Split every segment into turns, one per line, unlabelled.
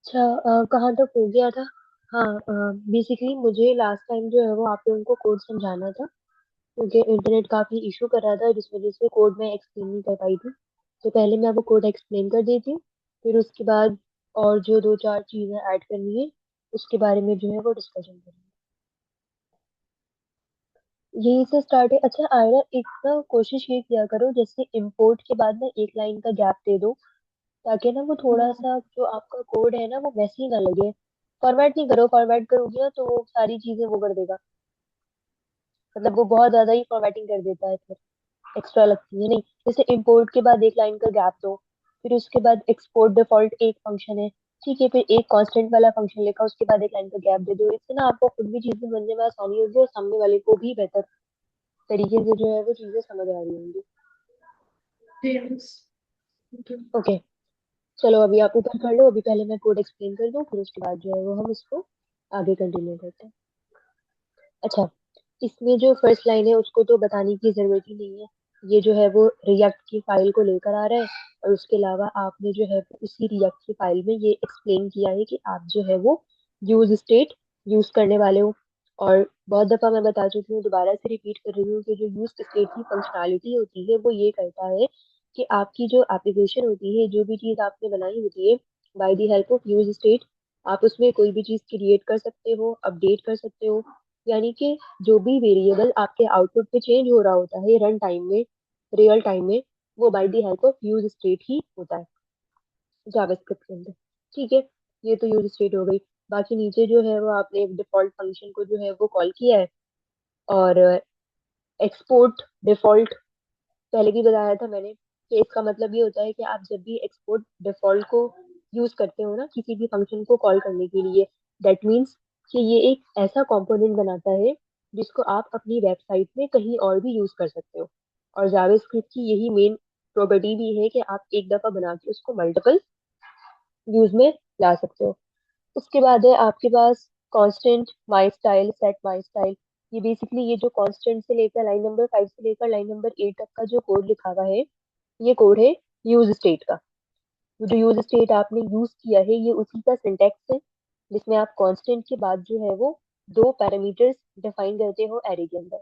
अच्छा, कहाँ तक हो गया था? हाँ, बेसिकली मुझे लास्ट टाइम जो है वो आप लोगों को कोड समझाना था, क्योंकि इंटरनेट काफी इशू कर रहा था, जिस वजह से कोड में एक्सप्लेन नहीं कर पाई थी। तो पहले मैं वो कोड एक्सप्लेन कर देती हूँ, फिर उसके बाद और जो दो चार चीजें ऐड करनी है उसके बारे में जो है वो डिस्कशन करेंगे। यही से स्टार्ट है। अच्छा आयरा, एक ना कोशिश ये किया करो, जैसे इम्पोर्ट के बाद ना एक लाइन का गैप दे दो, ताकि ना वो थोड़ा सा जो आपका कोड है ना वो वैसे ही ना लगे। फॉर्मेट नहीं करो, फॉर्मेट करोगे ना तो वो सारी चीजें वो कर देगा, मतलब वो बहुत ज्यादा ही फॉर्मेटिंग कर देता है, फिर एक्स्ट्रा लगती है नहीं। जैसे इम्पोर्ट के बाद एक लाइन का गैप दो, फिर उसके बाद एक्सपोर्ट डिफॉल्ट एक फंक्शन है, ठीक है, फिर एक कांस्टेंट वाला फंक्शन लिखा, उसके बाद एक लाइन का गैप दे दो। इससे ना आपको खुद भी चीजें समझने में आसानी होगी और सामने वाले को भी बेहतर तरीके से जो है वो चीजें समझ आ रही होंगी।
Yes. Okay.
ओके, चलो अभी आप ऊपर कर लो, अभी पहले मैं कोड एक्सप्लेन कर दूं, फिर उसके बाद जो है वो हम इसको आगे कंटिन्यू करते हैं। अच्छा, इसमें जो फर्स्ट लाइन है उसको तो बताने की जरूरत ही नहीं है। ये जो है वो रिएक्ट की फाइल को लेकर आ रहा है, और उसके अलावा आपने जो है वो उसी रिएक्ट की फाइल में ये एक्सप्लेन किया है कि आप जो है वो यूज स्टेट यूज करने वाले हो। और बहुत दफा मैं बता चुकी हूँ, दोबारा से रिपीट कर रही हूँ कि जो यूज स्टेट की फंक्शनैलिटी होती है वो ये करता है कि आपकी जो एप्लीकेशन होती है, जो भी चीज आपने बनाई होती है, bye the help of use state आप उसमें कोई भी चीज क्रिएट कर सकते हो, अपडेट कर सकते हो। यानी कि जो भी वेरिएबल आपके आउटपुट पे चेंज हो रहा होता है रन टाइम में, रियल टाइम में, वो by the help of use state ही होता है जावास्क्रिप्ट के अंदर। ठीक है, ये तो यूज स्टेट हो गई। बाकी नीचे जो है वो आपने एक डिफॉल्ट फंक्शन को जो है वो कॉल किया है, और एक्सपोर्ट डिफॉल्ट पहले भी बताया था मैंने कि इसका मतलब ये होता है कि आप जब भी एक्सपोर्ट डिफॉल्ट को यूज करते हो ना किसी भी फंक्शन को कॉल करने के लिए, दैट मीन्स कि ये एक ऐसा कंपोनेंट बनाता है जिसको आप अपनी वेबसाइट में कहीं और भी यूज कर सकते हो। और जावास्क्रिप्ट की यही मेन प्रॉपर्टी भी है कि आप एक दफा बना के उसको मल्टीपल यूज में ला सकते हो। उसके बाद है आपके पास constant my style, set my style. ये बेसिकली ये जो कांस्टेंट से लेकर लाइन नंबर 5 से लेकर लाइन नंबर 8 तक का जो कोड लिखा हुआ है, ये कोड है यूज स्टेट का। जो यूज स्टेट आपने यूज किया है ये उसी का सिंटेक्स है, जिसमें आप कांस्टेंट के बाद जो है वो दो पैरामीटर्स डिफाइन करते हो एरे के अंदर।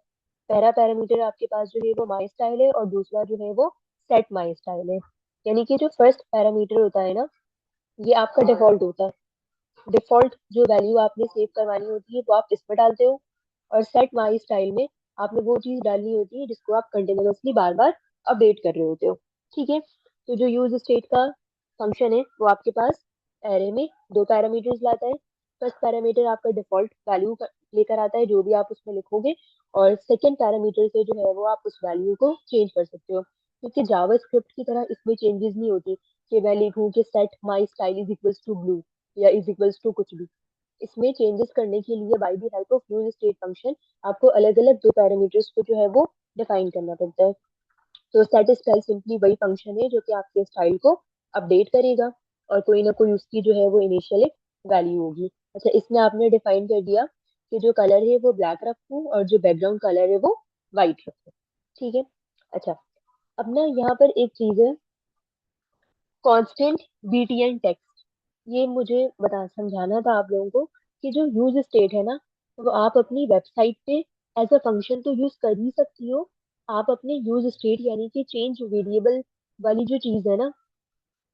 पहला पैरामीटर आपके पास जो है वो माई स्टाइल है, और दूसरा जो है वो सेट माई स्टाइल है। यानी कि जो फर्स्ट पैरामीटर होता है ना, ये आपका डिफॉल्ट होता है। डिफॉल्ट जो वैल्यू आपने सेव करवानी होती है वो आप इसमें डालते हो, और सेट माई स्टाइल में आपने वो चीज डालनी होती है जिसको आप कंटिन्यूअसली बार बार अपडेट कर रहे होते हो। ठीक है, तो जो यूज स्टेट का फंक्शन है वो आपके पास एरे में दो पैरामीटर्स लाता है। फर्स्ट पैरामीटर आपका डिफॉल्ट वैल्यू लेकर आता है जो भी आप उसमें लिखोगे, और सेकेंड पैरामीटर से जो है वो आप उस वैल्यू को चेंज कर सकते हो, क्योंकि जावास्क्रिप्ट की तरह इसमें चेंजेस नहीं होती कि मैं लिखूं कि set my style is equals to blue या इज इक्वल्स टू कुछ भी। इसमें चेंजेस करने के लिए by the help of use state function आपको अलग अलग दो पैरामीटर्स को जो है वो डिफाइन करना पड़ता है। तो सेट स्टाइल सिंपली वही फंक्शन है जो कि आपके स्टाइल को अपडेट करेगा, और कोई ना कोई उसकी जो है वो इनिशियल एक वैल्यू होगी। अच्छा, इसमें आपने डिफाइन कर दिया कि जो कलर है वो ब्लैक रखूं और जो बैकग्राउंड कलर है वो व्हाइट रखूं। ठीक है। अच्छा, अब ना यहाँ पर एक चीज है, कांस्टेंट बीटीएन टेक्स्ट। ये मुझे बता समझाना था आप लोगों को कि जो यूज स्टेट है ना, वो आप अपनी वेबसाइट पे एज अ फंक्शन तो यूज कर ही सकती हो। आप अपने यूज स्टेट यानी कि चेंज वेरिएबल वाली जो चीज है ना,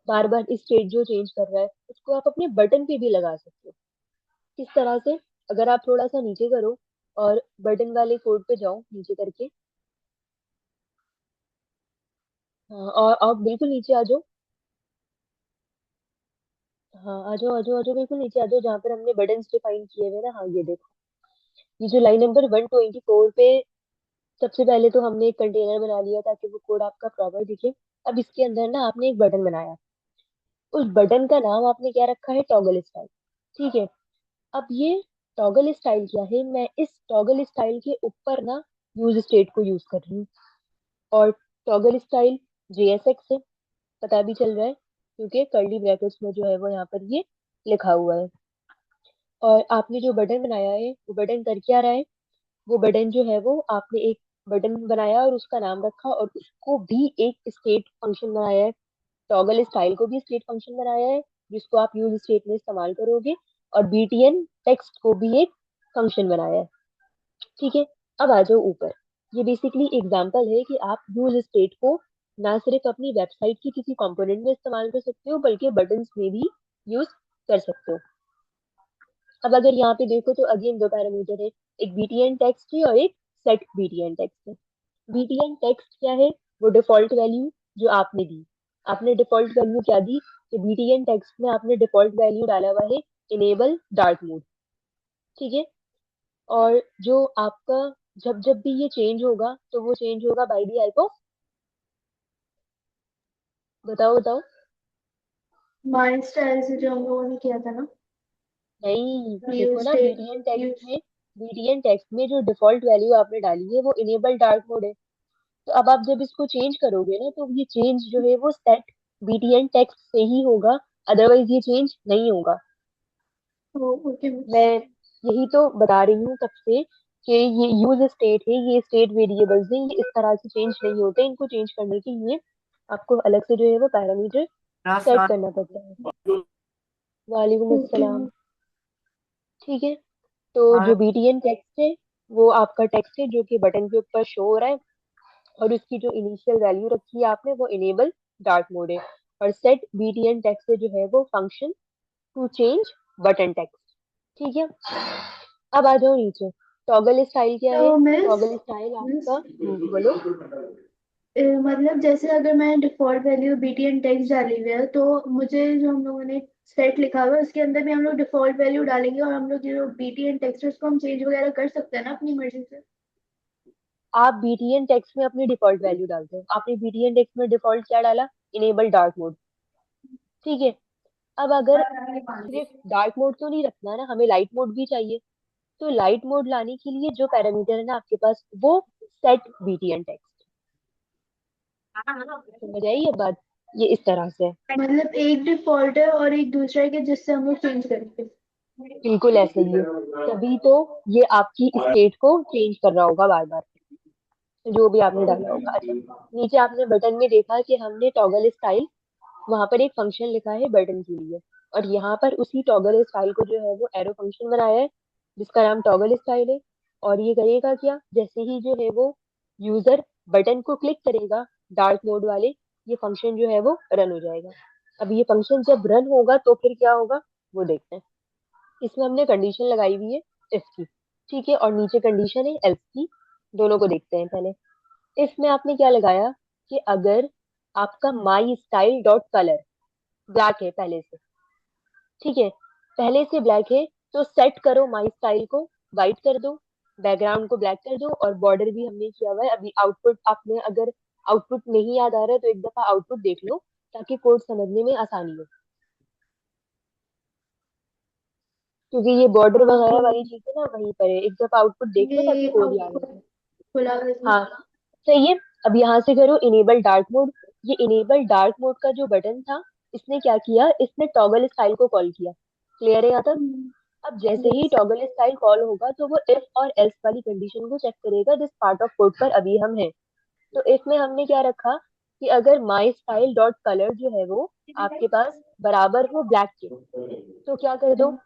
बार बार स्टेट जो चेंज कर रहा है, उसको आप अपने बटन पे भी लगा सकते हो। किस तरह से? अगर आप थोड़ा सा नीचे करो और बटन वाले कोड पे जाओ नीचे करके, हाँ, और आप बिल्कुल नीचे आ जाओ। हाँ, आ जाओ बिल्कुल नीचे आ जाओ, जहाँ पर हमने बटन डिफाइन किए हुए ना, हाँ ये देखो। ये जो लाइन नंबर 124 पे सबसे पहले तो हमने एक कंटेनर बना लिया ताकि वो कोड आपका प्रॉपर दिखे। अब इसके अंदर ना आपने एक बटन बनाया, उस बटन का नाम आपने क्या रखा है, टॉगल स्टाइल। ठीक है, अब ये टॉगल स्टाइल क्या है, मैं इस टॉगल स्टाइल के ऊपर ना यूज स्टेट को यूज कर रही हूँ। और टॉगल स्टाइल JSX है, पता भी चल रहा है क्योंकि कर्ली ब्रैकेट्स में जो है वो यहाँ पर ये लिखा हुआ है। और आपने जो बटन बनाया है वो बटन कर क्या रहा है, वो बटन जो है वो आपने एक बटन बनाया और उसका नाम रखा, और उसको भी एक स्टेट फंक्शन बनाया है। टॉगल स्टाइल को भी स्टेट फंक्शन बनाया है जिसको आप यूज स्टेट में इस्तेमाल करोगे, और बीटीएन टेक्स्ट को भी एक फंक्शन बनाया है। ठीक है, अब आ जाओ ऊपर। ये बेसिकली एग्जांपल है कि आप यूज स्टेट को ना सिर्फ अपनी वेबसाइट की किसी कंपोनेंट में इस्तेमाल कर सकते हो बल्कि बटन्स में भी यूज कर सकते हो। अब अगर यहाँ पे देखो तो अगेन दो पैरामीटर है, एक बीटीएन टेक्स्ट है और एक सेट बीटीएन टेक्स्ट है। बीटीएन टेक्स्ट क्या है? वो डिफॉल्ट वैल्यू जो आपने दी। आपने डिफॉल्ट वैल्यू क्या दी? कि बीटीएन टेक्स्ट में आपने डिफॉल्ट वैल्यू डाला हुआ है इनेबल डार्क मोड। ठीक है, और जो आपका जब जब भी ये चेंज होगा तो वो चेंज होगा बाय द हेल्प ऑफ, बताओ बताओ।
माई स्टाइल से जो हम लोगों ने किया था ना,
नहीं,
यूज
देखो ना
स्टेट,
बीटीएन टेक्स्ट
यूज।
में, बीटीएन टेक्स्ट में जो डिफॉल्ट वैल्यू आपने डाली है वो इनेबल डार्क मोड है। तो अब आप जब इसको चेंज करोगे ना तो ये चेंज जो है वो सेट बीटीएन टेक्स्ट से ही होगा, अदरवाइज ये चेंज नहीं होगा।
ओके
मैं
मिस।
यही तो बता रही हूँ तब से कि ये यूज स्टेट है, ये स्टेट वेरिएबल्स हैं, ये इस तरह से चेंज नहीं होते। इनको चेंज करने के लिए आपको अलग से जो है वो पैरामीटर सेट करना पड़ता है। वालेकुम
ओके
अस्सलाम।
मिस।
ठीक है, तो जो बीटीएन टेक्स्ट है वो आपका टेक्स्ट है जो कि बटन के ऊपर शो हो रहा है, और उसकी जो इनिशियल वैल्यू रखी है आपने वो इनेबल डार्क मोड है। और सेट बीटीएन टेक्स्ट से जो है वो function to change button text. ठीक है, अब आ जाओ नीचे। टॉगल स्टाइल क्या है?
तो मिस,
टॉगल स्टाइल
मिस
आपका, बोलो।
मतलब जैसे अगर मैं डिफॉल्ट वैल्यू बीटीएन टेक्स्ट डाली हुई है, तो मुझे जो हम लोगों ने सेट लिखा हुआ है उसके अंदर भी हम लोग डिफॉल्ट वैल्यू डालेंगे, और हम लोग जो बीटीएन टेक्स्ट है उसको हम चेंज वगैरह कर सकते हैं ना अपनी मर्जी से।
आप बीटीएन टेक्स्ट में अपनी डिफॉल्ट वैल्यू डालते हो, आपने बीटीएन टेक्स्ट में डिफॉल्ट क्या डाला? Enable dark mode. ठीक है, अब अगर सिर्फ डार्क मोड तो नहीं रखना ना, हमें लाइट मोड भी चाहिए। तो लाइट मोड लाने के लिए जो पैरामीटर है ना आपके पास वो सेट बीटीएन टेक्स्ट। समझ आई ये बात? ये इस तरह से है।
मतलब एक डिफॉल्ट है और एक दूसरा है कि जिससे हम लोग चेंज करेंगे।
बिल्कुल ऐसे ही है, तभी तो ये आपकी स्टेट को चेंज कर रहा होगा बार बार, जो भी आपने डाला होगा। अच्छा, नीचे आपने बटन में देखा कि हमने टॉगल स्टाइल, वहां पर एक फंक्शन लिखा है बटन के लिए, और यहाँ पर उसी टॉगल स्टाइल को जो है वो एरो फंक्शन बनाया है जिसका नाम टॉगल स्टाइल है। और ये करेगा क्या? जैसे ही जो है वो यूजर बटन को क्लिक करेगा डार्क मोड वाले, ये फंक्शन जो है वो रन हो जाएगा। अब ये फंक्शन जब रन होगा तो फिर क्या होगा वो देखते हैं। इसमें हमने कंडीशन लगाई हुई है इफ की। ठीक है, और नीचे कंडीशन है एल्स की। दोनों को देखते हैं पहले। इसमें आपने क्या लगाया कि अगर आपका my style dot colour black है पहले से, ठीक है, पहले से ब्लैक है, तो सेट करो माई स्टाइल को वाइट कर दो, बैकग्राउंड को ब्लैक कर दो, और बॉर्डर भी हमने किया हुआ है। अभी आउटपुट आपने, अगर आउटपुट नहीं याद आ रहा है तो एक दफा आउटपुट देख लो ताकि कोड समझने में आसानी हो, क्योंकि ये बॉर्डर
हाँ
वगैरह
तो
वाली चीजें ना वहीं पर है। एक दफा आउटपुट देख लो ताकि
ये
कोड याद आ
आउटपुट
जाए।
खुला हुआ है इसमें।
हाँ, सही है। अब यहाँ से करो इनेबल डार्क मोड। ये इनेबल डार्क मोड का जो बटन था, इसने क्या किया? इसने टॉगल स्टाइल को कॉल किया। क्लियर है यहाँ तक? अब जैसे ही
यस।
टॉगल स्टाइल कॉल होगा तो वो इफ और एल्स वाली कंडीशन को चेक करेगा जिस पार्ट ऑफ कोड पर अभी हम हैं। तो इसमें हमने क्या रखा कि अगर माई स्टाइल डॉट कलर जो है वो आपके पास बराबर हो ब्लैक के, तो क्या कर दो?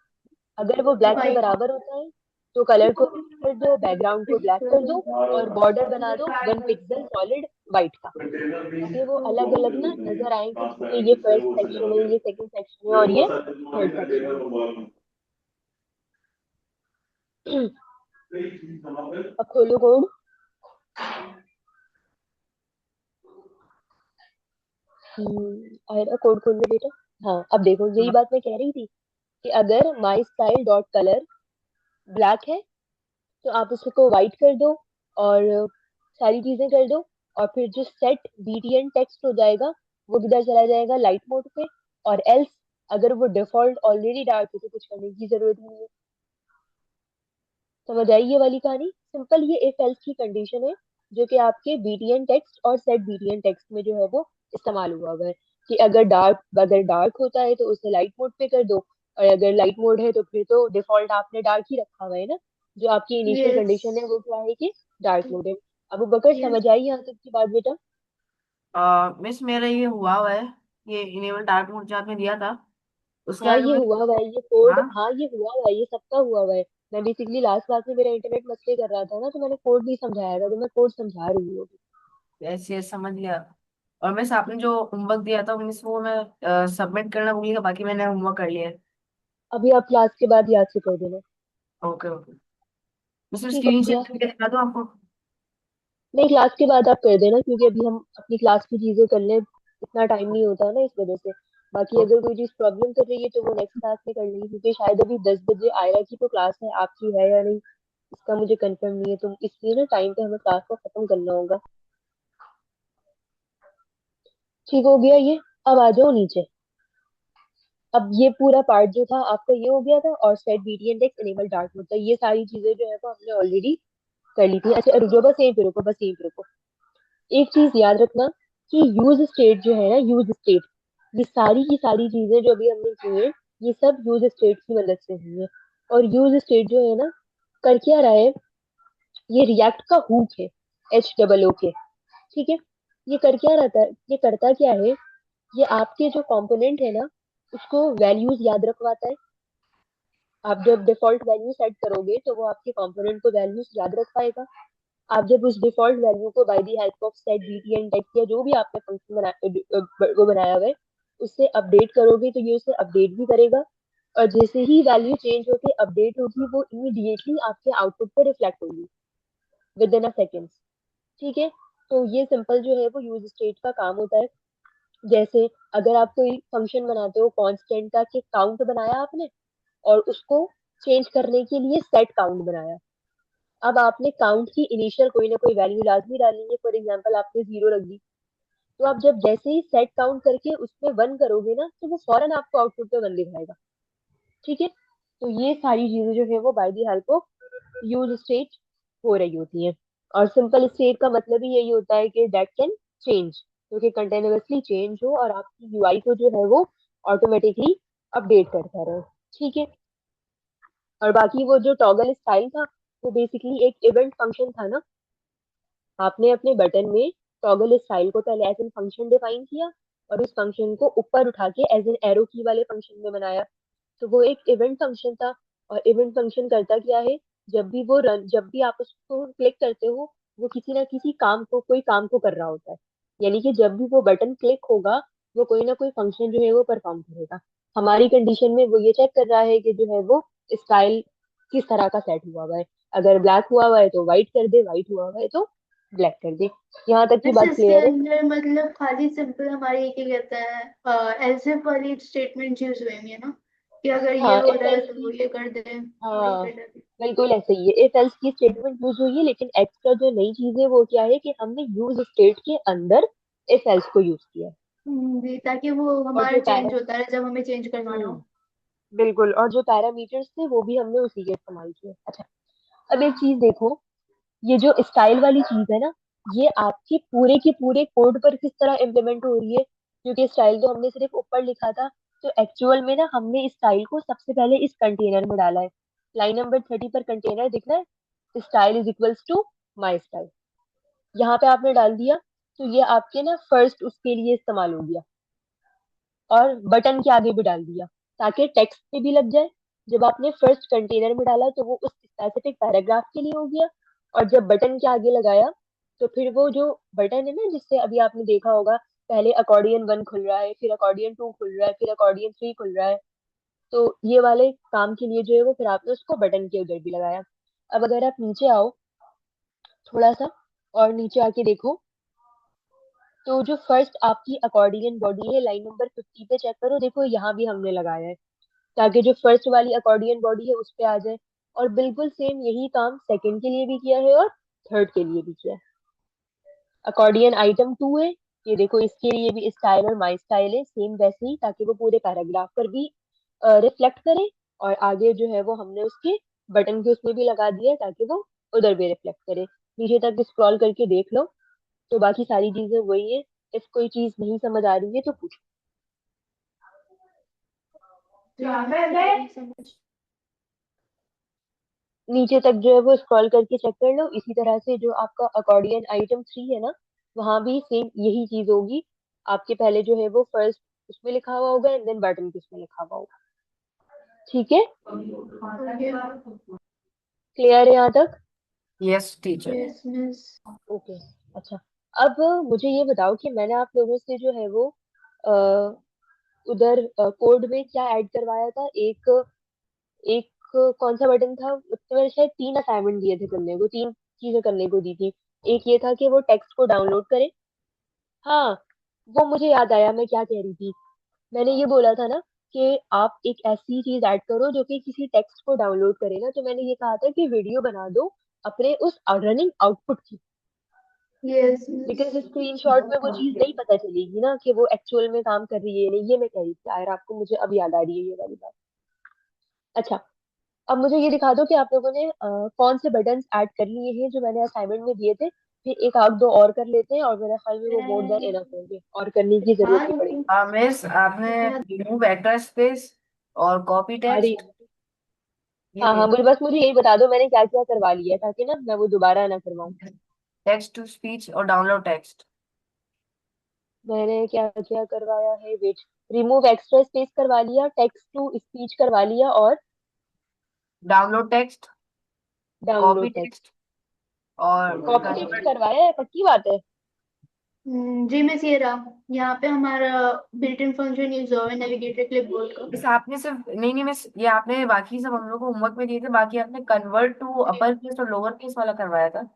अगर वो ब्लैक के
फाइव।
बराबर होता है तो कलर को कर दो, बैकग्राउंड को ब्लैक कर दो, और बॉर्डर बना दो 1 पिक्सल सॉलिड वाइट का, ताकि वो अलग अलग ना नजर आए कि ठीक है ये फर्स्ट सेक्शन है, ये सेकंड सेक्शन है, और ये थर्ड सेक्शन है। अब खोलो कोड। आएगा कोड, खोल लो बेटा। हाँ, अब देखो यही बात मैं कह रही थी कि अगर my style dot colour black है तो आप उसको व्हाइट कर दो, और सारी चीजें कर दो, और फिर जो सेट बीटीएन टेक्स्ट हो जाएगा वो किधर चला जाएगा? लाइट मोड पे। और एल्स, अगर वो डिफॉल्ट ऑलरेडी डार्क है तो कुछ करने की जरूरत नहीं है। समझ आई ये वाली कहानी? सिंपल ये इफ एल्स की कंडीशन है जो कि आपके बीटीएन टेक्स्ट और सेट बीटीएन टेक्स्ट में जो है वो इस्तेमाल हुआ हुआ है, कि अगर डार्क होता है तो उसे लाइट मोड पे कर दो, और अगर लाइट मोड है तो फिर तो डिफॉल्ट आपने डार्क ही रखा हुआ है ना। जो आपकी इनिशियल
यस।
कंडीशन है वो क्या है कि डार्क मोड है। अबू बकर
यस।
समझ आई यहाँ तक की बात बेटा?
मिस मेरा ये हुआ हुआ है, ये इनेबल डार्क मोड जो आपने दिया था उसके
हाँ
आगे
ये
में।
हुआ हुआ है, ये कोड,
हाँ,
हाँ ये हुआ हुआ है, ये सबका हुआ हुआ है। मैं बेसिकली लास्ट क्लास में मेरा इंटरनेट मसले कर रहा था ना, तो मैंने कोड नहीं समझाया था, तो मैं कोड समझा रही हूँ अभी।
ऐसे समझ लिया। और मैं आपने जो होमवर्क दिया था मीन्स वो मैं सबमिट करना भूल गया, बाकी मैंने होमवर्क कर लिया है।
अभी आप क्लास के बाद याद से कर देना।
Okay okay. मैं सिर्फ
ठीक हो
स्क्रीन
गया?
शेयर करके दिखा दूँ आपको।
नहीं, क्लास के बाद आप कर देना, क्योंकि अभी हम अपनी क्लास की चीजें कर लें, इतना टाइम नहीं होता ना इस वजह से। बाकी अगर कोई चीज प्रॉब्लम कर रही है तो वो नेक्स्ट क्लास में कर लेंगे, क्योंकि शायद अभी 10 बजे आयरा की तो क्लास है, आपकी है या नहीं इसका मुझे कंफर्म नहीं है, तो इसलिए ना टाइम पे हमें क्लास को खत्म करना होगा। ठीक हो गया ये? अब आ जाओ नीचे। अब ये पूरा पार्ट जो था आपका ये हो गया था, और set BT index enable dart mode था, ये सारी चीजें जो है वो हमने ऑलरेडी कर ली थी। अच्छा रुक जाओ, बस यहीं पे रुको, बस यहीं पे रुको। एक चीज याद रखना कि यूज स्टेट जो है ना, यूज स्टेट, ये सारी की सारी चीजें जो अभी हमने की है, ये सब यूज स्टेट की मदद से हुई है। और यूज स्टेट जो है ना, कर क्या रहा है, ये रिएक्ट का हुक है, HOO के। ठीक है? ये कर क्या रहता है, ये करता क्या है, ये आपके जो कंपोनेंट है ना, उसको वैल्यूज याद रखवाता है। आप जब डिफॉल्ट वैल्यू सेट करोगे तो वो आपके कंपोनेंट को वैल्यूज याद रख पाएगा। आप जब उस डिफॉल्ट वैल्यू को bye the help of set btn type या जो भी आपने फंक्शन वो बनाया हुआ है उससे अपडेट करोगे, तो ये उसे अपडेट भी करेगा। और जैसे ही वैल्यू चेंज होके अपडेट होगी, वो इमीडिएटली आपके आउटपुट पर रिफ्लेक्ट होगी विद इन अ सेकेंड। ठीक है? तो ये सिंपल जो है वो यूज स्टेट का काम होता है। जैसे अगर आप कोई फंक्शन बनाते हो कांस्टेंट का, कि काउंट बनाया आपने और उसको चेंज करने के लिए सेट काउंट बनाया। अब आपने काउंट की इनिशियल कोई ना कोई वैल्यू लाजमी डालनी है, फॉर एग्जांपल आपने 0 रख दी, तो आप जब जैसे ही सेट काउंट करके उसमें 1 करोगे ना, तो वो फौरन आपको आउटपुट पे 1 दिखाएगा। ठीक है? तो ये सारी चीजें जो है वो by the help of use state हो रही होती है। और सिंपल स्टेट का मतलब ही यही होता है कि दैट कैन चेंज, जो कि कंटिन्यूअसली चेंज हो और आपकी यूआई को जो है वो ऑटोमेटिकली अपडेट करता रहे। ठीक है? और बाकी वो जो टॉगल स्टाइल था, वो बेसिकली एक इवेंट फंक्शन था ना। आपने अपने बटन में टॉगल स्टाइल को पहले एज एन फंक्शन डिफाइन किया, और उस फंक्शन को ऊपर उठा के एज एन एरो की वाले फंक्शन में बनाया। तो वो एक इवेंट फंक्शन था। और इवेंट फंक्शन करता क्या है, जब भी आप उसको क्लिक करते हो, वो किसी ना किसी काम को, कोई काम को कर रहा होता है। यानी कि जब भी वो बटन क्लिक होगा, वो कोई ना कोई फंक्शन जो है वो परफॉर्म करेगा। हमारी कंडीशन में वो ये चेक कर रहा है कि जो है वो स्टाइल किस तरह का सेट हुआ हुआ है। अगर ब्लैक हुआ हुआ है तो व्हाइट कर दे, व्हाइट हुआ हुआ है तो ब्लैक कर दे। यहाँ तक की
वैसे
बात
इसके
क्लियर है?
अंदर मतलब खाली सिंपल हमारे ये क्या कहता है, एज इफ वाली स्टेटमेंट यूज हुएंगे ना, कि अगर ये
हाँ
हो
इफ
रहा है
एल्स
तो वो
की,
ये कर दे और ये
हाँ
कर दे।
बिल्कुल ऐसे ही है, इफ एल्स की स्टेटमेंट यूज हुई है, लेकिन एक्स्ट्रा जो नई चीज है वो क्या है कि हमने यूज स्टेट के अंदर इफ एल्स को यूज किया है।
जी, ताकि वो
और
हमारा
जो
चेंज होता रहे जब हमें चेंज करवाना हो।
बिल्कुल, और जो पैरामीटर्स थे वो भी हमने उसी के इस्तेमाल किए। अच्छा, अब एक चीज देखो, ये जो स्टाइल वाली चीज है ना, ये आपके पूरे के पूरे कोड पर किस तरह इम्प्लीमेंट हो रही है, क्योंकि स्टाइल तो हमने सिर्फ ऊपर लिखा था। तो एक्चुअल में ना हमने इस स्टाइल को सबसे पहले इस कंटेनर में डाला है। लाइन नंबर 30 पर कंटेनर दिख रहा है, style is equals to my style, यहाँ पे आपने डाल दिया। तो ये आपके ना फर्स्ट उसके लिए इस्तेमाल हो गया। और बटन के आगे भी डाल दिया, ताकि टेक्स्ट पे भी लग जाए। जब आपने फर्स्ट कंटेनर में डाला तो वो उस स्पेसिफिक पैराग्राफ के लिए हो गया। और जब बटन के आगे लगाया, तो फिर वो जो बटन है ना, जिससे अभी आपने देखा होगा, पहले अकॉर्डियन 1 खुल रहा है, फिर अकॉर्डियन 2 खुल रहा है, फिर अकॉर्डियन 3 खुल रहा है। तो ये वाले काम के लिए जो है वो फिर आपने उसको बटन के उधर भी लगाया। अब अगर आप नीचे आओ थोड़ा सा, और नीचे आके देखो, तो जो फर्स्ट आपकी अकॉर्डियन बॉडी है, लाइन नंबर 50 पे चेक करो, देखो यहाँ भी हमने लगाया है, ताकि जो फर्स्ट वाली अकॉर्डियन बॉडी है उस पे आ जाए। और बिल्कुल सेम यही काम सेकंड के लिए भी किया है और थर्ड के लिए भी किया है। अकॉर्डियन आइटम 2 है, ये देखो इसके लिए भी स्टाइल और माई स्टाइल है सेम वैसे ही, ताकि वो पूरे पैराग्राफ पर भी रिफ्लेक्ट करे। और आगे जो है वो हमने उसके बटन के उसमें भी लगा दिया है, ताकि वो उधर भी रिफ्लेक्ट करे। नीचे तक स्क्रॉल करके देख लो, तो बाकी सारी चीजें वही है। इफ कोई चीज नहीं समझ आ रही है तो पूछो।
जी, समझ।
नीचे तक जो है वो स्क्रॉल करके चेक कर लो। इसी तरह से जो आपका अकॉर्डियन आइटम 3 है ना, वहां भी सेम यही चीज होगी। आपके पहले जो है वो फर्स्ट उसमें लिखा हुआ होगा एंड देन बटन किसमें लिखा हुआ होगा। ठीक है,
ओके।
क्लियर है यहाँ तक?
Yes teacher.
Yes miss.
Okay. अच्छा, अब मुझे ये बताओ कि मैंने आप लोगों से जो है वो अ, उधर कोड में क्या ऐड करवाया था। एक एक कौन सा बटन था उसमें? मैंने शायद 3 असाइनमेंट दिए थे करने को, 3 चीजें करने को दी थी। एक ये था कि वो टेक्स्ट को डाउनलोड करें। हाँ, वो मुझे याद आया मैं क्या कह रही थी। मैंने ये बोला था ना कि आप एक ऐसी चीज ऐड करो जो कि किसी टेक्स्ट को डाउनलोड करे ना, तो मैंने ये कहा था कि वीडियो बना दो अपने उस रनिंग आउटपुट की।
Yes miss.
बिकॉज स्क्रीनशॉट में वो चीज नहीं पता चलेगी ना कि वो एक्चुअल में काम कर रही है या नहीं। ये मैं कह रही थी यार, आपको मुझे अब याद आ रही है ये वाली बात। अच्छा, अब मुझे ये दिखा दो कि आप लोगों ने कौन से बटन्स ऐड कर लिए हैं जो मैंने असाइनमेंट में दिए थे। फिर एक आध दो और कर लेते हैं, और मेरे ख्याल में वो मोर देन
मैं
इनफ होंगे, और करने की जरूरत
हाँ
नहीं पड़ेगी।
हाँ मिस, आपने रिमूव वेक्टर स्पेस और कॉपी
आ रही
टेक्स्ट
है।
ये
हाँ
दे
हाँ, मुझे बस मुझे यही बता दो मैंने क्या क्या करवा लिया, ताकि ना मैं वो दोबारा ना करवाऊँ।
टेक्स्ट टू स्पीच और डाउनलोड टेक्स्ट।
मैंने क्या क्या करवाया है, वेट। रिमूव एक्स्ट्रा स्पेस करवा लिया, टेक्स्ट टू स्पीच करवा लिया, और
download text, copy
download text.
Text और
कॉपी टेक्स्ट
कन्वर्ट।
करवाया है, पक्की बात है?
जी मिस ये रहा। यहाँ पे हमारा बिल्ट इन फंक्शन यूज हुआ है नेविगेटर क्लिपबोर्ड का।
बस आपने सिर्फ नहीं नहीं मिस, ये आपने बाकी सब हम लोग को होमवर्क में दिए थे, बाकी आपने कन्वर्ट टू अपर केस और लोअर केस वाला करवाया था।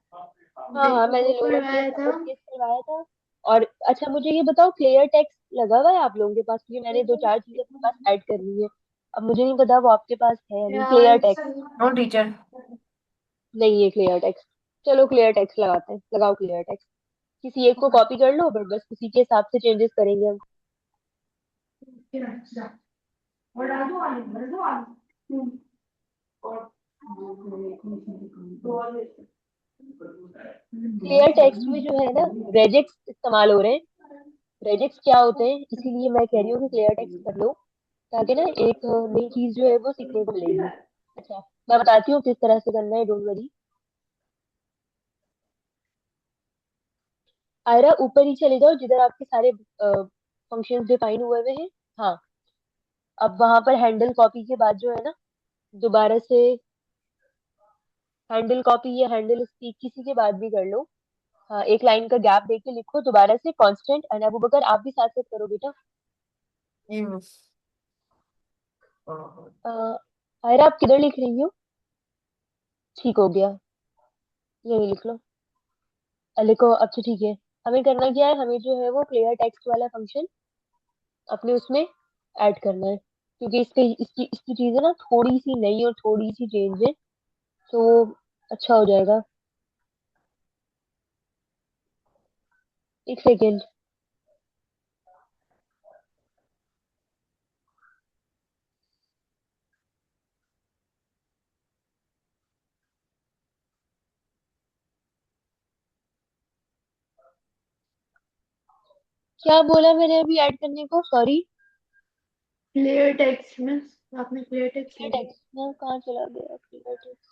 हाँ हाँ,
वो
मैंने लोअर केस
करवाया था।
अपर केस करवाया था। और अच्छा, मुझे ये बताओ क्लियर टेक्स्ट लगा हुआ है आप लोगों के पास? क्योंकि मैंने 2 4 चीजें अपने पास ऐड कर ली है। अब मुझे नहीं पता वो आपके पास है या नहीं, क्लियर
यार
टेक्स्ट।
No teacher.
नहीं है क्लियर टेक्स्ट। चलो क्लियर टेक्स्ट लगाते हैं, लगाओ क्लियर टेक्स्ट। किसी एक को कॉपी कर लो, बट बस उसी के हिसाब से चेंजेस करेंगे हम। क्लियर टेक्स्ट में जो है ना, रेजेक्ट्स इस्तेमाल हो रहे हैं। रेजेक्ट्स क्या होते हैं, इसीलिए मैं कह रही हूँ कि क्लियर टेक्स्ट कर लो, ताकि ना एक नई चीज जो है वो सीखने को मिलेगी। अच्छा, मैं बताती हूँ किस तरह से करना है, डोंट वरी। आयरा, ऊपर ही चले जाओ जिधर आपके सारे फंक्शंस डिफाइन हुए हुए हैं। हाँ, अब वहां पर हैंडल कॉपी के बाद जो है ना, दोबारा से हैंडल कॉपी या हैंडल स्पीक किसी के बाद भी कर लो। हाँ, एक लाइन का गैप देके लिखो दोबारा से कांस्टेंट। एंड अबू बकर, आप भी साथ साथ करो बेटा।
ये मिस।
अ, आयरा, आप किधर लिख रही हो? ठीक हो गया, यही लिख लो। लिखो, अब तो ठीक है। हमें करना क्या है, हमें जो है वो क्लियर टेक्स्ट वाला फंक्शन अपने उसमें ऐड करना है, क्योंकि इसके इसकी इसकी चीजें ना थोड़ी सी नई और थोड़ी सी चेंज है, तो अच्छा हो जाएगा। एक सेकेंड। क्या बोला मैंने अभी ऐड करने को, सॉरी?
क्लियर टेक्स्ट मिस, आपने क्लियर टेक्स्ट
क्लियर
लिखा।
टेक्स्ट ना, कहाँ चला गया क्लियर टेक्स्ट?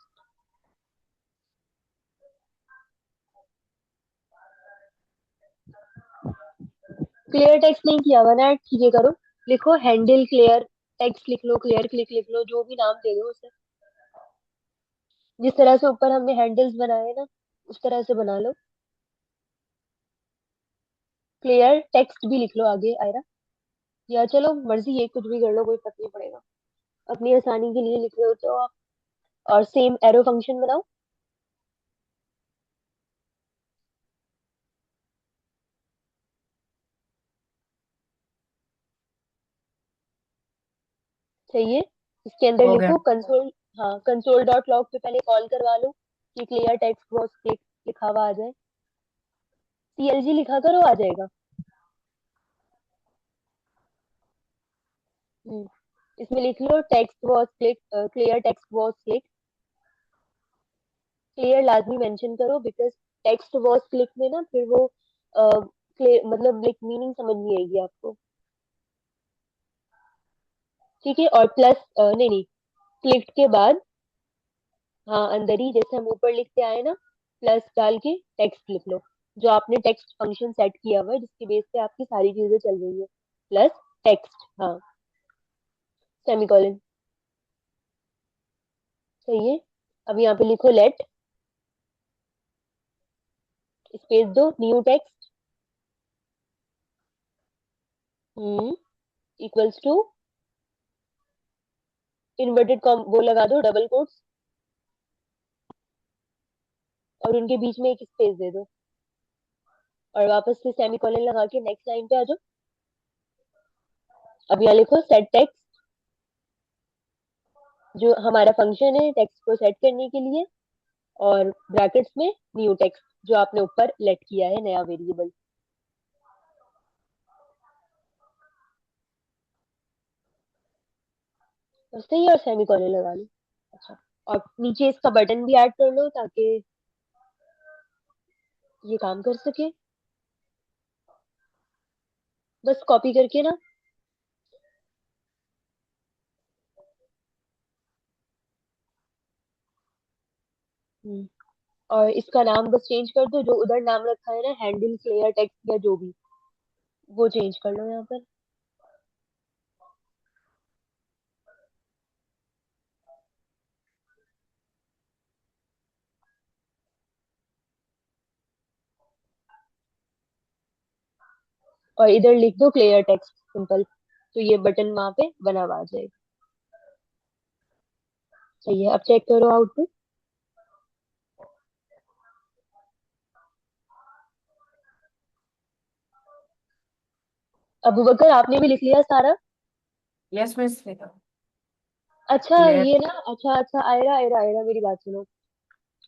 क्लियर टेक्स्ट नहीं किया हुआ ना, ठीक है करो। लिखो हैंडल क्लियर टेक्स्ट, लिख लो क्लियर क्लिक लिख लो, जो भी नाम दे दो उसे। जिस तरह से ऊपर हमने हैंडल्स बनाए ना, उस तरह से बना लो। क्लियर टेक्स्ट भी लिख लो आगे आयरा, या चलो मर्जी है, कुछ भी कर लो, कोई फर्क नहीं पड़ेगा। अपनी आसानी के लिए लिख रहे हो तो आप। और सेम एरो फंक्शन बनाओ। सही है। इसके अंदर
हो गया।
लिखो कंसोल। हाँ, कंसोल डॉट लॉग पे पहले कॉल करवा लो कि क्लियर टेक्स्ट वॉज क्लिक लिखा हुआ आ जाए। सीएलजी लिखा करो, आ जाएगा। हम्म, इसमें लिख लो text was click, clear text was click. Clear लाजमी मेंशन करो, बिकॉज टेक्स्ट वॉज क्लिक में ना फिर वो मतलब लाइक मीनिंग समझ नहीं आएगी आपको। ठीक है, और प्लस नहीं नहीं, क्लिक के बाद, हाँ अंदर ही जैसे हम ऊपर लिखते आए ना, प्लस डाल के टेक्स्ट लिख लो, जो आपने टेक्स्ट फंक्शन सेट किया हुआ है जिसके बेस पे आपकी सारी चीजें चल रही है। प्लस टेक्स्ट, हाँ, सेमीकोलन। सही है। अब यहाँ पे लिखो लेट, स्पेस दो, new text, equals to, inverted comma वो लगा दो, डबल कोट्स, और उनके बीच में एक स्पेस दे दो, और वापस से सेमीकोलन लगा के नेक्स्ट लाइन पे आ जाओ। अब यहाँ लिखो सेट टेक्स्ट, जो हमारा फंक्शन है टेक्स्ट को सेट करने के लिए, और ब्रैकेट्स में न्यू टेक्स्ट, जो आपने ऊपर लेट किया है नया वेरिएबल। बस सही है, और सेमीकोलन लगा लो। अच्छा, और नीचे इसका बटन भी ऐड कर लो ताकि ये काम कर सके, बस कॉपी करके ना। हम्म, और इसका नाम बस चेंज कर दो, जो उधर नाम रखा है ना, हैंडल क्लियर टेक्स्ट या जो भी, वो चेंज कर लो यहाँ पर। और इधर लिख दो क्लियर टेक्स्ट सिंपल, तो ये बटन वहां पे बना हुआ आ जाएगा। सही है, अब चेक करो आउटपुट। अबू बकर, आपने भी लिख लिया सारा?
यस मिस,
अच्छा
क्लियर।
ये ना, अच्छा अच्छा, आयरा आयरा आयरा, मेरी बात सुनो,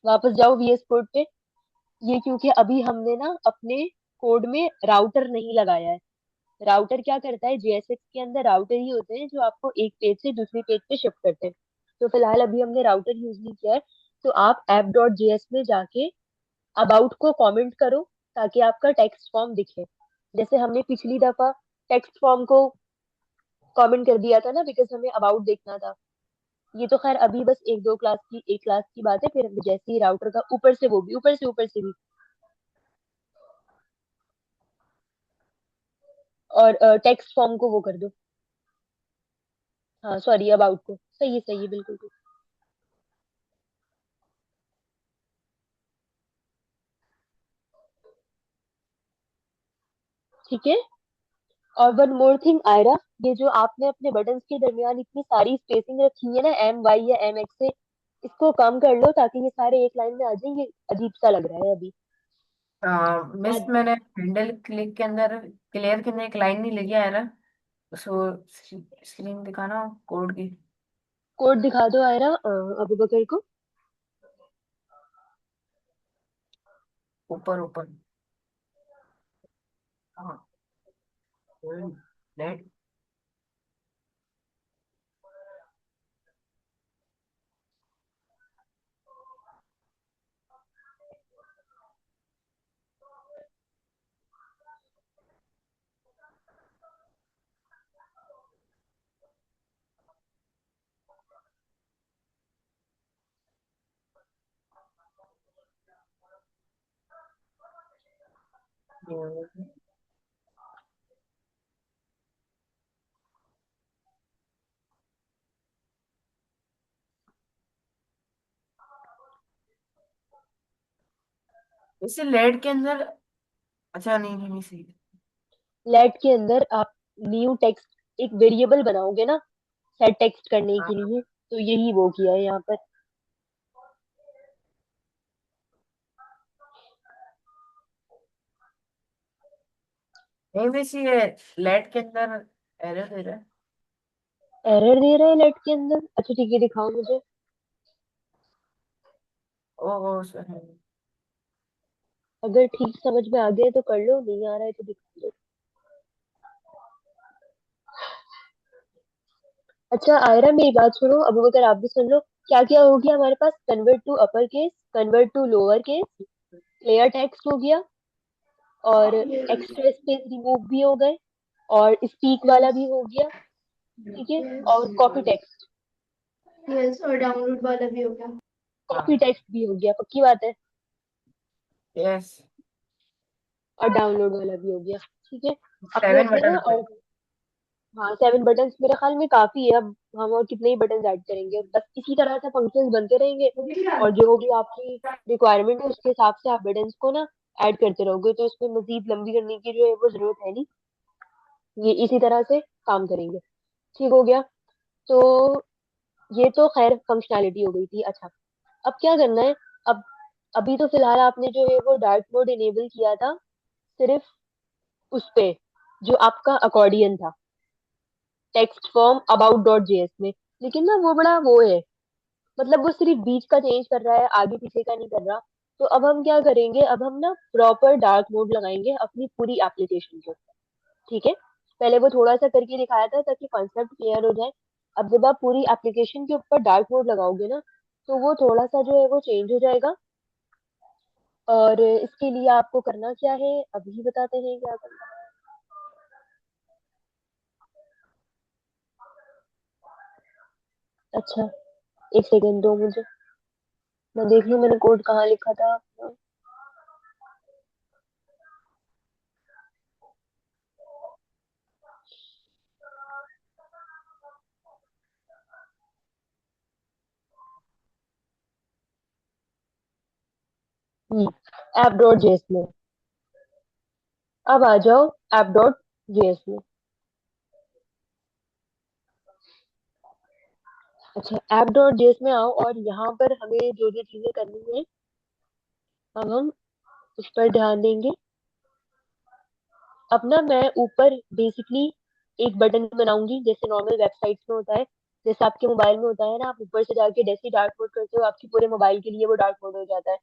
वापस जाओ वीएस कोड पे। ये क्योंकि अभी हमने ना अपने कोड में राउटर नहीं लगाया है। राउटर क्या करता है, जेएसएक्स के अंदर राउटर ही होते हैं जो आपको एक पेज से दूसरी पेज पे शिफ्ट करते हैं। तो फिलहाल अभी हमने राउटर यूज नहीं किया है। तो आप ऐप डॉट जेएस में जाके अबाउट को कमेंट करो, ताकि आपका टेक्स्ट फॉर्म दिखे। जैसे हमने पिछली दफा टेक्स्ट फॉर्म को कमेंट कर दिया था ना, बिकॉज हमें अबाउट देखना था। ये तो खैर अभी बस एक क्लास की बात है, फिर जैसे ही राउटर का ऊपर से, वो भी ऊपर से भी, और टेक्स्ट फॉर्म को वो कर दो। हाँ सॉरी, अबाउट को, सही है बिल्कुल ठीक। ठीक है। और वन मोर थिंग आयरा, ये जो आपने अपने बटन्स के दरमियान इतनी सारी स्पेसिंग रखी है ना, एम वाई या एम एक्स से, इसको कम कर लो ताकि ये सारे एक लाइन में आ जाएंगे। अजीब सा लग रहा है अभी।
मिस
आज
मैंने हैंडल क्लिक के अंदर, क्लियर के अंदर एक लाइन नहीं लगी आ रहा, उसको स्क्रीन दिखाना कोड की।
कोड दिखा दो आयरा, अबू बकर को।
ऊपर ऊपर। हाँ। नेट। इसे लेड के अंदर। अच्छा, नहीं नहीं नहीं, सही।
लेट के अंदर आप न्यू टेक्स्ट एक वेरिएबल बनाओगे ना, सेट टेक्स्ट करने के
हाँ,
लिए, तो यही वो किया है यहाँ पर।
नहीं मिस, ये लेड के अंदर एरर दे रहा है।
एरर दे रहा है लेट के अंदर? अच्छा ठीक है, दिखाओ मुझे।
ओ ओ, उसमें है।
अगर ठीक समझ में आ गया तो कर लो, नहीं आ रहा है तो दिखा दो। अच्छा आयरा, मेरी बात सुनो, अब अगर आप भी सुन लो। क्या क्या हो गया हमारे पास? Convert to upper case, convert to lower case, clear text हो गया, और एक्स्ट्रा स्पेस रिमूव भी हो गए, और स्पीक वाला
यस
भी हो गया। ठीक है।
यस
और कॉपी टेक्स्ट,
यस, और डाउनलोड वाला भी हो गया।
कॉपी
हाँ।
टेक्स्ट भी हो गया, पक्की बात है।
यस।
और डाउनलोड वाला भी हो गया। ठीक है। अपने
7
अपने
बटन
ना,
होते
और
हैं।
हाँ 7 बटन्स मेरे ख्याल में काफी है। अब हम और कितने ही बटन ऐड करेंगे, बस इसी तरह से फंक्शंस बनते रहेंगे। और जो भी आपकी रिक्वायरमेंट है उसके हिसाब से आप बटन्स को ना ऐड करते रहोगे, तो इसमें मजीद लंबी करने की जो है वो जरूरत है नहीं। ये इसी तरह से काम करेंगे। ठीक हो गया। तो ये तो खैर फंक्शनैलिटी हो गई थी। अच्छा, अब क्या करना है? अब अभी तो फिलहाल आपने जो है वो डार्क मोड इनेबल किया था सिर्फ उस पे, जो आपका अकॉर्डियन था, text form about dot JS में। लेकिन ना वो बड़ा वो है, मतलब वो सिर्फ बीच का चेंज कर रहा है, आगे पीछे का नहीं कर रहा। तो अब हम क्या करेंगे, अब हम ना प्रॉपर डार्क मोड लगाएंगे अपनी पूरी एप्लीकेशन के ऊपर। ठीक है, पहले वो थोड़ा सा करके दिखाया था ताकि कॉन्सेप्ट क्लियर हो जाए। अब जब आप पूरी एप्लीकेशन के ऊपर डार्क मोड लगाओगे ना, तो वो थोड़ा सा जो है वो चेंज हो जाएगा। और इसके लिए आपको करना क्या है, अभी बताते हैं क्या करना है। अच्छा, एक सेकंड दो मुझे, मैं देख लूं मैंने कोड कहाँ लिखा था। ऐप डॉट जेएस में। अब आ जाओ ऐप डॉट जेएस में। अच्छा, ऐप डॉट जेएस में आओ और यहाँ पर हमें जो जो चीजें करनी है, अब हम उस पर ध्यान देंगे। अब ना मैं ऊपर बेसिकली एक बटन बनाऊंगी, जैसे नॉर्मल वेबसाइट्स में होता है, जैसे आपके मोबाइल में होता है ना, आप ऊपर से जाके जैसे ही डार्क मोड करते हो आपके पूरे मोबाइल के लिए वो डार्क मोड हो जाता है।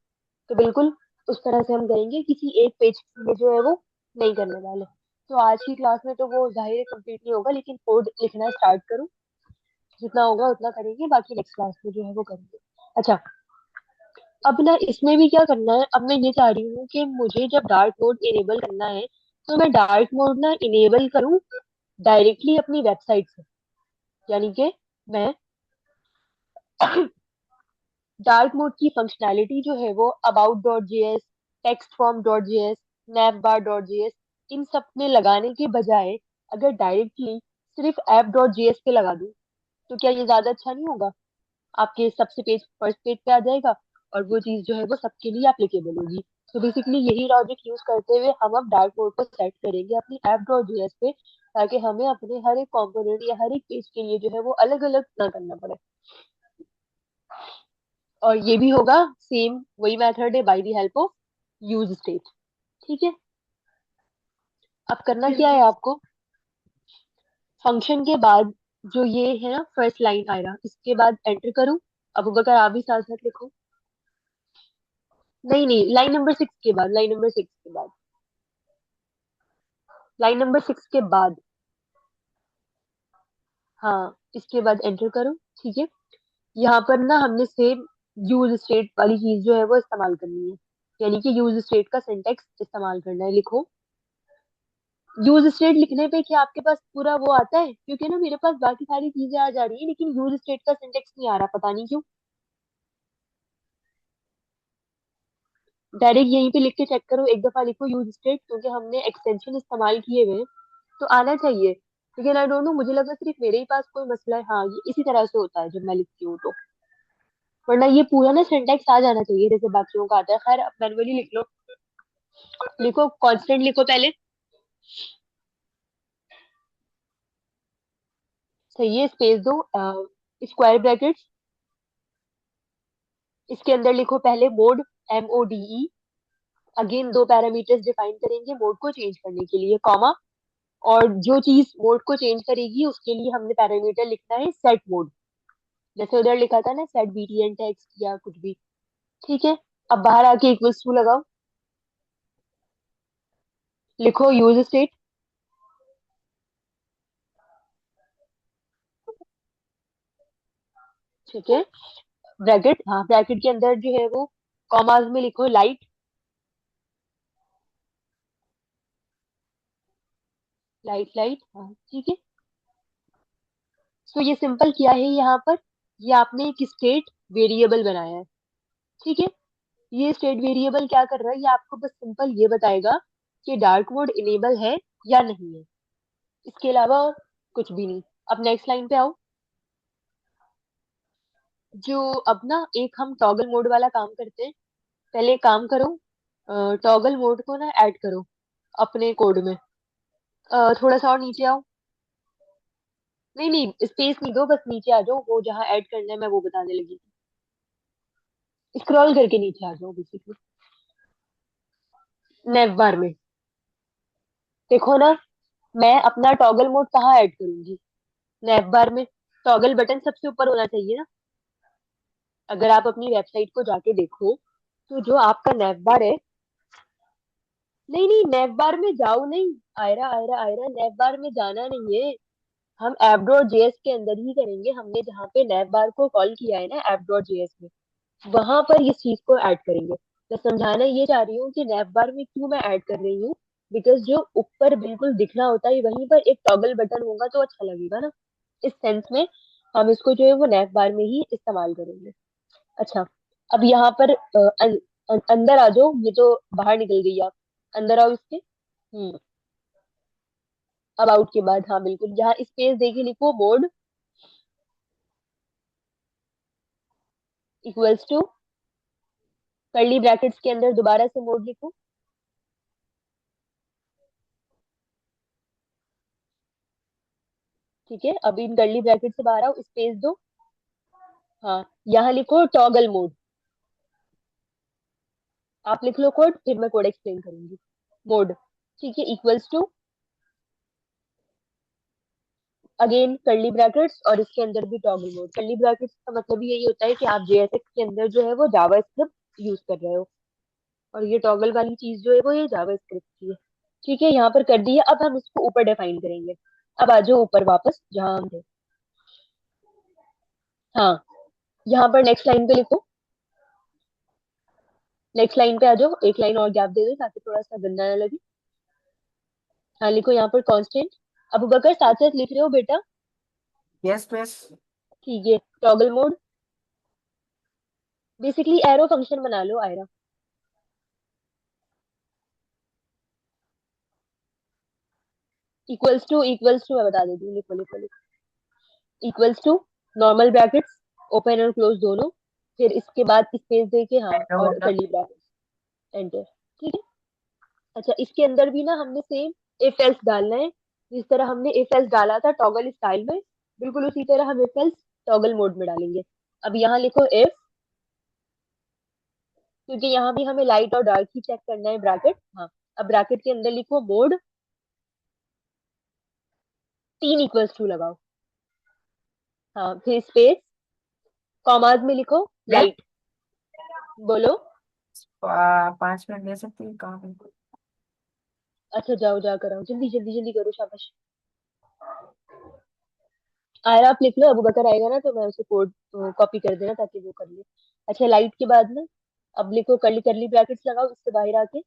तो बिल्कुल उस तरह से हम करेंगे, किसी एक पेज में जो है वो नहीं करने वाले। तो आज की क्लास में तो वो जाहिर है कंप्लीट नहीं होगा, लेकिन कोड लिखना स्टार्ट करूँ, जितना होगा उतना करेंगे, बाकी नेक्स्ट क्लास में जो है वो करेंगे। अच्छा, अब ना इसमें भी क्या करना है, अब मैं ये चाह रही हूँ कि मुझे जब डार्क मोड इनेबल करना है, तो मैं डार्क मोड ना इनेबल करूँ डायरेक्टली अपनी वेबसाइट से। यानी कि मैं डार्क मोड की फंक्शनैलिटी जो है वो about dot JS, text form dot JS, navbar dot JS, इन सब में लगाने के बजाय अगर डायरेक्टली सिर्फ ऐप डॉट जेएस पे लगा दूं, तो क्या ये ज्यादा अच्छा नहीं होगा? आपके सबसे पेज फर्स्ट पेज पे आ जाएगा, और वो चीज जो है वो सबके लिए एप्लीकेबल होगी। तो बेसिकली यही लॉजिक यूज करते हुए हम अब डार्क मोड को सेट करेंगे अपनी ऐप डॉट जेएस पे, ताकि हमें अपने हर एक कंपोनेंट या हर एक पेज के लिए जो है वो अलग अलग ना करना पड़े। और ये भी होगा सेम वही मेथड है, bye the help of use state. ठीक है, अब करना क्या है आपको, फंक्शन के बाद जो ये है ना फर्स्ट लाइन आएगा, इसके बाद एंटर करूं। अब अगर आप भी साथ साथ लिखो। नहीं नहीं, लाइन नंबर 6 के बाद, लाइन नंबर 6 के बाद, लाइन नंबर 6 के बाद। हाँ, इसके बाद एंटर करो। ठीक है, यहाँ पर ना हमने सेम यूज स्टेट वाली चीज जो है वो इस्तेमाल करनी है, यानी कि यूज स्टेट का सिंटेक्स इस्तेमाल करना है। लिखो, यूज स्टेट लिखने पे क्या आपके पास पूरा वो आता है? क्योंकि ना मेरे पास बाकी सारी चीजें आ जा रही है, लेकिन यूज स्टेट का सिंटेक्स नहीं आ रहा, पता नहीं क्यों। डायरेक्ट यहीं पे लिख के चेक करो, एक दफा लिखो यूज स्टेट, क्योंकि हमने एक्सटेंशन इस्तेमाल किए हुए हैं, तो आना चाहिए। लेकिन आई डोंट नो, मुझे लगा सिर्फ मेरे ही पास कोई मसला है। हाँ, ये इसी तरह से होता है जब मैं लिखती हूँ तो, वरना ये पूरा ना सिंटेक्स आ जाना चाहिए जैसे बाकियों का आता है। खैर, अब मैनुअली लिख लो। लिखो, कांस्टेंट लिखो पहले। सही है, स्पेस दो, स्क्वायर ब्रैकेट्स, इसके अंदर लिखो पहले मोड, MODE। अगेन दो पैरामीटर्स डिफाइन करेंगे मोड को चेंज करने के लिए, कॉमा। और जो चीज मोड को चेंज करेगी उसके लिए हमने पैरामीटर लिखना है सेट मोड, जैसे उधर लिखा था ना सेट BTN टेक्स्ट या कुछ भी। ठीक है, अब बाहर आके इक्वल्स टू लगाओ। लिखो यूज स्टेट। ठीक है, ब्रैकेट, हाँ ब्रैकेट के अंदर जो है वो कॉमास में लिखो लाइट, लाइट लाइट, हाँ ठीक है। तो ये सिंपल किया है यहाँ पर, ये आपने एक स्टेट वेरिएबल बनाया है। ठीक है, ये स्टेट वेरिएबल क्या कर रहा है, ये आपको बस सिंपल ये बताएगा कि डार्क मोड इनेबल है या नहीं है, इसके अलावा कुछ भी नहीं। अब नेक्स्ट लाइन पे आओ। जो अब ना एक हम टॉगल मोड वाला काम करते हैं। पहले एक काम करो, टॉगल मोड को ना ऐड करो अपने कोड में। थोड़ा सा और नीचे आओ। नहीं नहीं, स्पेस नहीं दो, बस नीचे आ जाओ, वो जहाँ ऐड करना है मैं वो बताने लगी। स्क्रॉल करके नीचे आ जाओ बेसिकली। नेव बार में देखो ना, मैं अपना टॉगल मोड कहाँ ऐड करूंगी? नेव बार में। टॉगल बटन सबसे ऊपर होना चाहिए ना। अगर आप अपनी वेबसाइट को जाके देखो, तो जो आपका नेव बार है। नहीं नहीं, नेव बार में जाओ नहीं। आयरा आयरा आयरा, नेव बार में जाना नहीं है। हम ऐप डॉट जेएस के अंदर ही करेंगे। हमने जहाँ पे नेव बार को कॉल किया है ना ऐप डॉट जेएस में, वहां पर इस चीज को ऐड करेंगे। मैं समझाना ये चाह रही हूँ कि नैप बार में क्यों मैं ऐड कर रही हूँ। बिकॉज जो ऊपर बिल्कुल दिखना होता है वहीं पर एक टॉगल बटन होगा तो अच्छा लगेगा ना। इस सेंस में हम इसको जो है वो नैप बार में ही इस्तेमाल करेंगे। अच्छा, अब यहाँ पर अंदर आ जाओ। ये तो बाहर निकल गई आप। अंदर आओ इसके। अब आउट के बाद हाँ बिल्कुल, यहाँ स्पेस देके लिखो mode equals to, curly brackets के अंदर दोबारा से मोड लिखो। ठीक है, अभी इन कर्ली ब्रैकेट से बाहर आओ, स्पेस दो। हाँ, यहाँ लिखो टॉगल मोड। आप लिख लो कोड, फिर मैं कोड एक्सप्लेन करूंगी। मोड, ठीक है, equals to, again curly brackets और इसके अंदर भी टॉगल मोड। कर्ली ब्रैकेट्स का मतलब यही होता है कि आप जेएसएक्स के अंदर जो है वो जावा स्क्रिप्ट यूज कर रहे हो, और ये टॉगल वाली चीज जो है वो ये जावा स्क्रिप्ट की है। ठीक है, यहाँ पर कर दी है। अब हम इसको ऊपर डिफाइन करेंगे। अब आ जाओ ऊपर वापस जहाँ हम थे। हाँ, यहाँ पर नेक्स्ट लाइन पे लिखो। नेक्स्ट लाइन पे आ जाओ, एक लाइन और गैप दे दो ताकि थोड़ा सा गंदा ना लगे। हाँ, लिखो यहाँ पर कांस्टेंट। अबू बकर साथ साथ लिख रहे हो बेटा?
Yes miss.
ठीक है, toggle mode. Basically arrow function बना लो आयरा। इक्वल्स टू मैं बता देती हूँ, लिखो लिखो लिखो। Equals to, normal brackets open और क्लोज दोनों, फिर इसके बाद स्पेस दे के हाँ,
एरो
और
होगा।
Curly brackets, enter. ठीक है। अच्छा, इसके अंदर भी ना हमने सेम इफ एल्स डालना है। जिस तरह हमने इफ एल्स डाला था टॉगल स्टाइल में, बिल्कुल उसी तरह हम इफ एल्स टॉगल मोड में डालेंगे। अब यहाँ लिखो इफ, क्योंकि यहाँ भी हमें लाइट और डार्क ही चेक करना है ब्रैकेट। हाँ, अब ब्रैकेट के अंदर लिखो मोड, तीन इक्वल्स टू लगाओ। हाँ, फिर स्पेस, कॉमाज में लिखो
मिस,
लाइट। बोलो।
5 मिनट दे सकती है कहाँ पे?
अच्छा, जाओ जा कर आओ, जल्दी जल्दी जल्दी करो, शाबाश। आयरा आप लिख लो, अबू बकर आएगा ना तो मैं उसे कोड कॉपी कर देना ताकि वो कर ले। अच्छा, लाइट के बाद ना अब लिखो कर्ली कर्ली ब्रैकेट्स लगाओ इससे बाहर आके।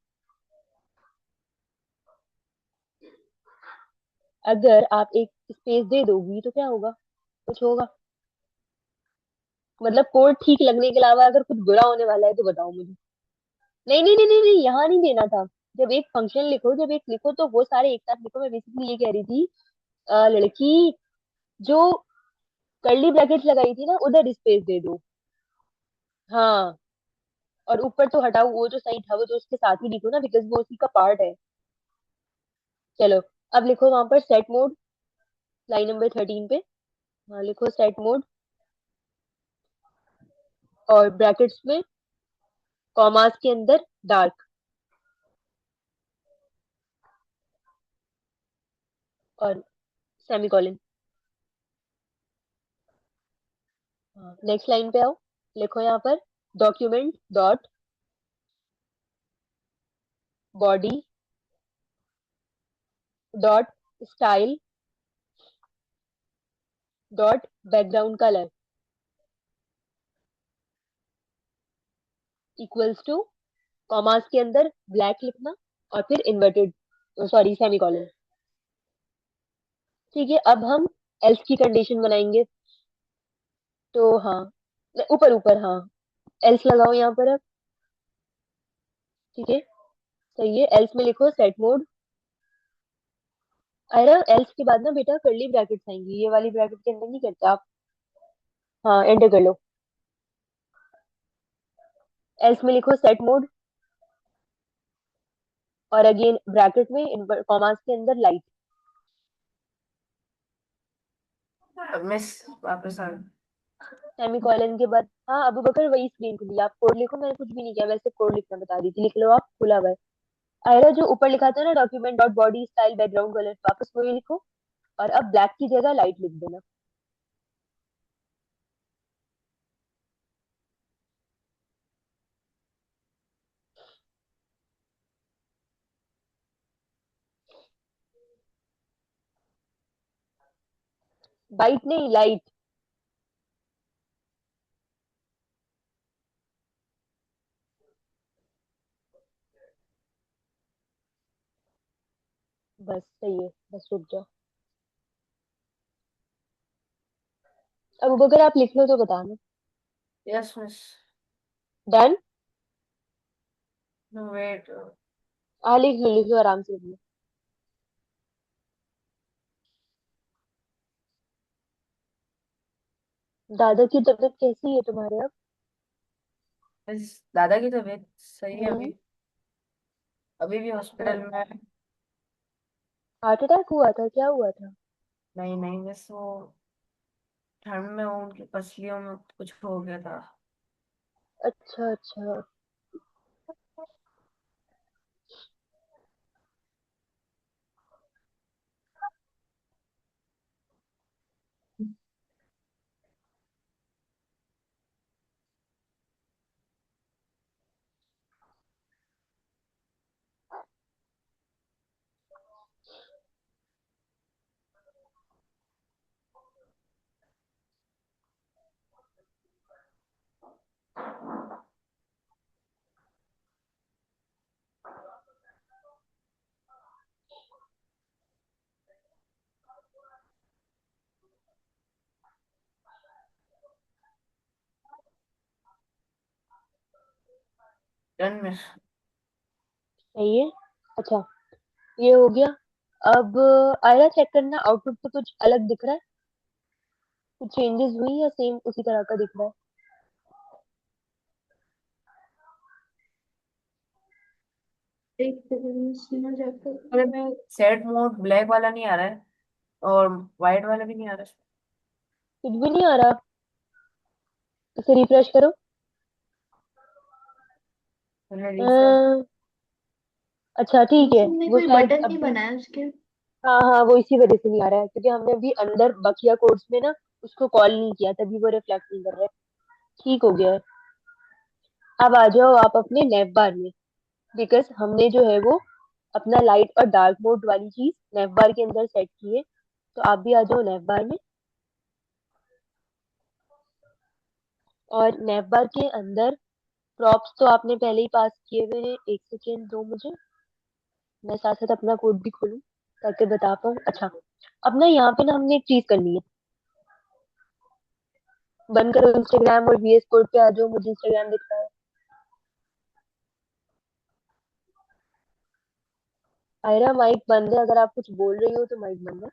अगर आप एक स्पेस दे दोगी तो क्या होगा? कुछ होगा? मतलब कोड ठीक लगने के अलावा अगर कुछ बुरा होने वाला है तो बताओ मुझे। नहीं नहीं नहीं नहीं नहीं, यहाँ नहीं देना था। जब एक फंक्शन लिखो, जब एक लिखो तो वो सारे एक साथ लिखो। मैं बेसिकली ये कह रही थी, लड़की, जो कर्ली ब्रैकेट्स लगाई थी ना उधर स्पेस दे दो। हाँ, और ऊपर तो हटाओ, वो जो साइन था वो जो उसके साथ ही लिखो ना, बिकॉज वो उसी का पार्ट है। चलो, अब लिखो वहां पर सेट मोड, लाइन नंबर 13 पे। हाँ, लिखो सेट मोड, और ब्रैकेट्स में कॉमास के अंदर डार्क, और सेमीकोलन। नेक्स्ट लाइन पे आओ। लिखो यहाँ पर document dot body dot style dot background colour equals to, commas के अंदर ब्लैक लिखना, और फिर इन्वर्टेड, सॉरी सेमीकोलन। ठीक है, अब हम एल्स की कंडीशन बनाएंगे। तो हाँ, ऊपर ऊपर हाँ, एल्स लगाओ यहाँ पर अब। ठीक है, सही है। एल्स में लिखो सेट मोड, अरे एल्स के बाद ना बेटा कर्ली ब्रैकेट्स आएंगी, ये वाली ब्रैकेट के अंदर नहीं करते आप। हाँ एंटर कर लो। एल्स में लिखो सेट मोड, और अगेन ब्रैकेट में कॉमास के अंदर लाइट।
मिस वापस आ।
सेमीकोलन के बाद हाँ अबू बकर वही स्क्रीन खुली, आप कोड लिखो, मैंने कुछ भी नहीं किया, वैसे कोड लिखना बता दी थी, लिख लो आप, खुला हुआ है। आयरा जो ऊपर लिखा था ना document dot body style background colour, वापस वही लिखो, और अब ब्लैक की जगह लाइट लिख देना। वाइट नहीं, लाइट। बस सही है, बस रुक जाओ। अबू बकर आप लिख लो तो बताना।
Yes miss.
Done.
No wait.
हाँ लिख लो आराम से लिख लो। दादा की तबीयत कैसी है तुम्हारे अब?
मिस दादा की तबीयत सही है
हम्म।
अभी। अभी भी हॉस्पिटल में है।
हार्ट अटैक हुआ था, क्या हुआ था?
नहीं नहीं मिस, वो ठंड में वो उनकी पसलियों में कुछ हो गया था।
अच्छा अच्छा।
Done miss.
सही है। अच्छा, ये हो गया। अब आयरा चेक करना, आउटपुट पे कुछ अलग दिख रहा है? कुछ चेंजेस हुई या सेम उसी तरह का दिख रहा है?
एक सेकंड सुनो जाकर।
अरे मैं सेट मोड ब्लैक वाला नहीं आ रहा है, और वाइट वाला भी नहीं आ रहा है।
कुछ भी नहीं आ रहा? इसे रिफ्रेश करो।
मैंने रिफ्रेश।
अ, अच्छा ठीक है,
तुमने
वो
कोई
शायद
बटन नहीं
अभी।
बनाया उसके?
हाँ हाँ, वो इसी वजह से नहीं आ रहा है, क्योंकि हमने अभी अंदर बकिया कोड्स में ना उसको कॉल नहीं किया, तभी वो रिफ्लेक्ट नहीं कर रहा है। ठीक हो गया है। अब आ जाओ आप अपने नैप बार में, बिकॉज हमने जो है वो अपना लाइट और डार्क मोड वाली चीज नैप बार के अंदर सेट की है। तो आप भी आ जाओ नैप बार में, और नैप बार के अंदर प्रॉप्स तो आपने पहले ही पास किए हुए हैं, एक सेकेंड दो मुझे, मैं साथ साथ अपना कोड भी खोलूं ताकि बता पाऊँ। अच्छा, अब ना यहाँ पे ना हमने एक चीज करनी है। बंद करो इंस्टाग्राम और वीएस कोड पे आ जाओ, मुझे इंस्टाग्राम दिख रहा है। आयरा माइक बंद है, अगर आप कुछ बोल रही हो तो माइक बंद है।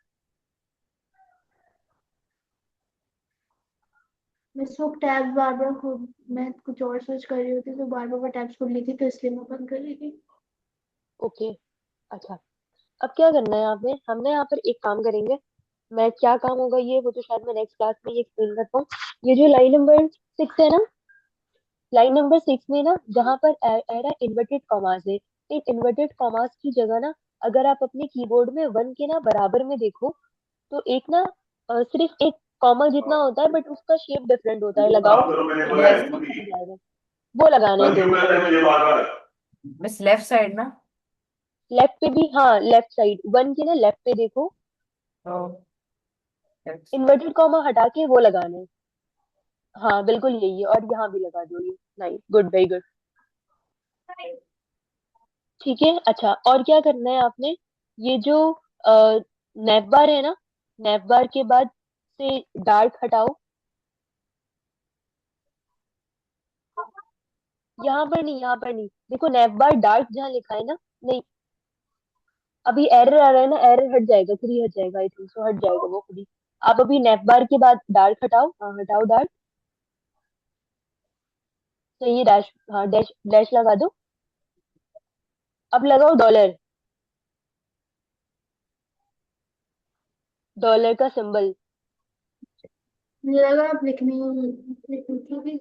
मैं सब टैब बार बार खोल, मैं कुछ और सर्च कर रही होती तो बार बार टैब्स खोल ली थी, तो इसलिए मैं बंद कर रही थी।
ओके। अच्छा, अब क्या करना है आपने, हम ना यहाँ पर एक काम करेंगे। मैं क्या काम होगा ये, वो तो शायद मैं नेक्स्ट क्लास में ये एक्सप्लेन करता हूँ। ये जो लाइन नंबर 6 है ना, लाइन नंबर 6 में ना जहाँ पर एरा इन्वर्टेड कॉमास है, इन इन्वर्टेड कॉमास की जगह ना, अगर आप अपने कीबोर्ड में 1 के ना बराबर में देखो, तो एक ना सिर्फ एक कॉमा जितना होता है, बट उसका शेप डिफरेंट होता है, लगाओगे तो एकदम
यस
वैसा समझ आएगा। वो लगाना है दोनों तरफ।
मिस, लेफ्ट साइड ना।
लेफ्ट पे भी, हाँ लेफ्ट साइड 1 के ना लेफ्ट पे देखो,
तो yes।
इन्वर्टेड कॉमा हटा के वो लगाना है। हाँ बिल्कुल यही है, और यहाँ भी लगा दो ये। Nice, good, very good. ठीक है। अच्छा, और क्या करना है आपने, ये जो नैप बार है ना, नैप बार के बाद से डार्क हटाओ। यहाँ पर नहीं, यहाँ पर नहीं, देखो नैप बार डार्क जहाँ लिखा है ना, नहीं, अभी एरर आ रहा है ना, एरर हट जाएगा, खुद ही हट जाएगा, आई थिंक सो हट जाएगा वो खुद ही। आप अभी नेप बार के बाद डार्क हटाओ, हाँ हटाओ डार्क। सही है, डैश, हाँ डैश डैश लगा दो। अब लगाओ डॉलर, डॉलर का सिंबल।
मुझे लगा आप लिखने की।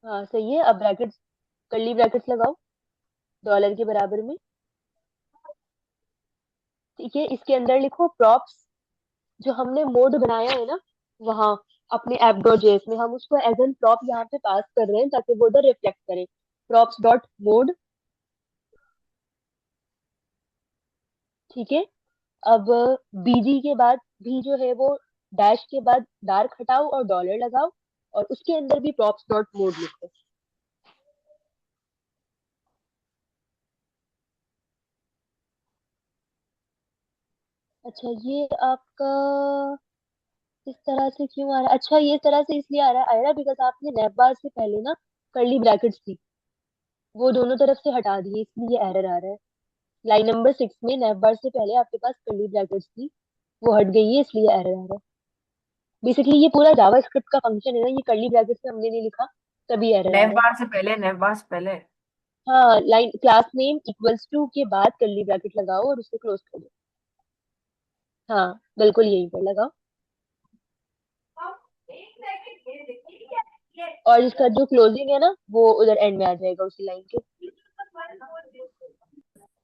हाँ सही है, अब ब्रैकेट्स, कर्ली ब्रैकेट्स लगाओ डॉलर के बराबर में। ठीक है, इसके अंदर लिखो प्रॉप्स, जो हमने मोड बनाया है ना वहाँ अपने ऐप डॉट जेएस में, हम उसको एज एन प्रॉप यहाँ पे पास कर रहे हैं ताकि वो उधर रिफ्लेक्ट करे। Props dot mode. ठीक है, अब बीजी के बाद भी जो है वो डैश के बाद डार्क हटाओ और डॉलर लगाओ, और उसके अंदर भी प्रॉप्स डॉट मोड लिखो। अच्छा ये आपका इस तरह से क्यों आ रहा है? अच्छा ये इस तरह से इसलिए आ रहा है बिकॉज आपने नैप बार से पहले ना कर्ली ब्रैकेट्स थी, वो दोनों तरफ से हटा दिए, इसलिए एरर आ रहा है। लाइन नंबर 6 में नैप बार से पहले आपके पास कर्ली ब्रैकेट्स थी, वो हट गई है, इसलिए एरर आ रहा है। बेसिकली ये पूरा जावास्क्रिप्ट का फंक्शन है ना, ये कर्ली ब्रैकेट्स में हमने नहीं लिखा, तभी एरर आ
नेव
रहा है।
बार से पहले, नेव बार से पहले।
हाँ, line class name equals to के बाद कर्ली ब्रैकेट लगाओ और उसे क्लोज कर दो। हाँ बिल्कुल यहीं पर लगाओ। और इसका जो क्लोजिंग है ना वो उधर एंड में आ जाएगा उसी लाइन के,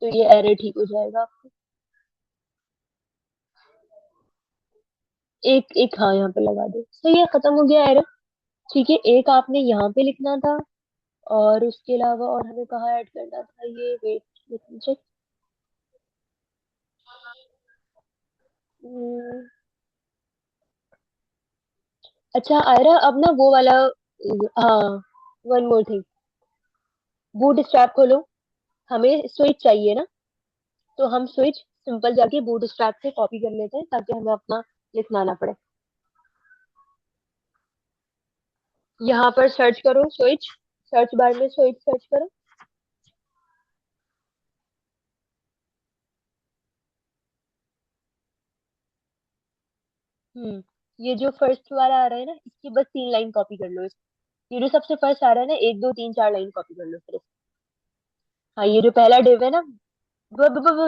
तो ये एरर ठीक हो जाएगा। एक एक हाँ यहाँ पे लगा दो, सही है, खत्म हो गया एरर। ठीक है, एक आपने यहाँ पे लिखना था, और उसके अलावा और हमें कहाँ ऐड करना था ये, वेट लेट मी चेक। अच्छा आयरा, अब ना वो वाला, हाँ one more thing, boot strap खोलो। हमें स्विच चाहिए ना, तो हम स्विच सिंपल जाके बूट स्ट्रैप से कॉपी कर लेते हैं ताकि हमें अपना लिखना ना पड़े। यहाँ पर सर्च करो स्विच, सर्च बार में स्विच सर्च करो। ये जो फर्स्ट वाला आ रहा है ना, इसकी बस 3 लाइन कॉपी कर लो ये जो सबसे फर्स्ट आ रहा है ना, 1 2 3 4 लाइन कॉपी कर लो सिर्फ। हाँ ये जो पहला डिव है ना,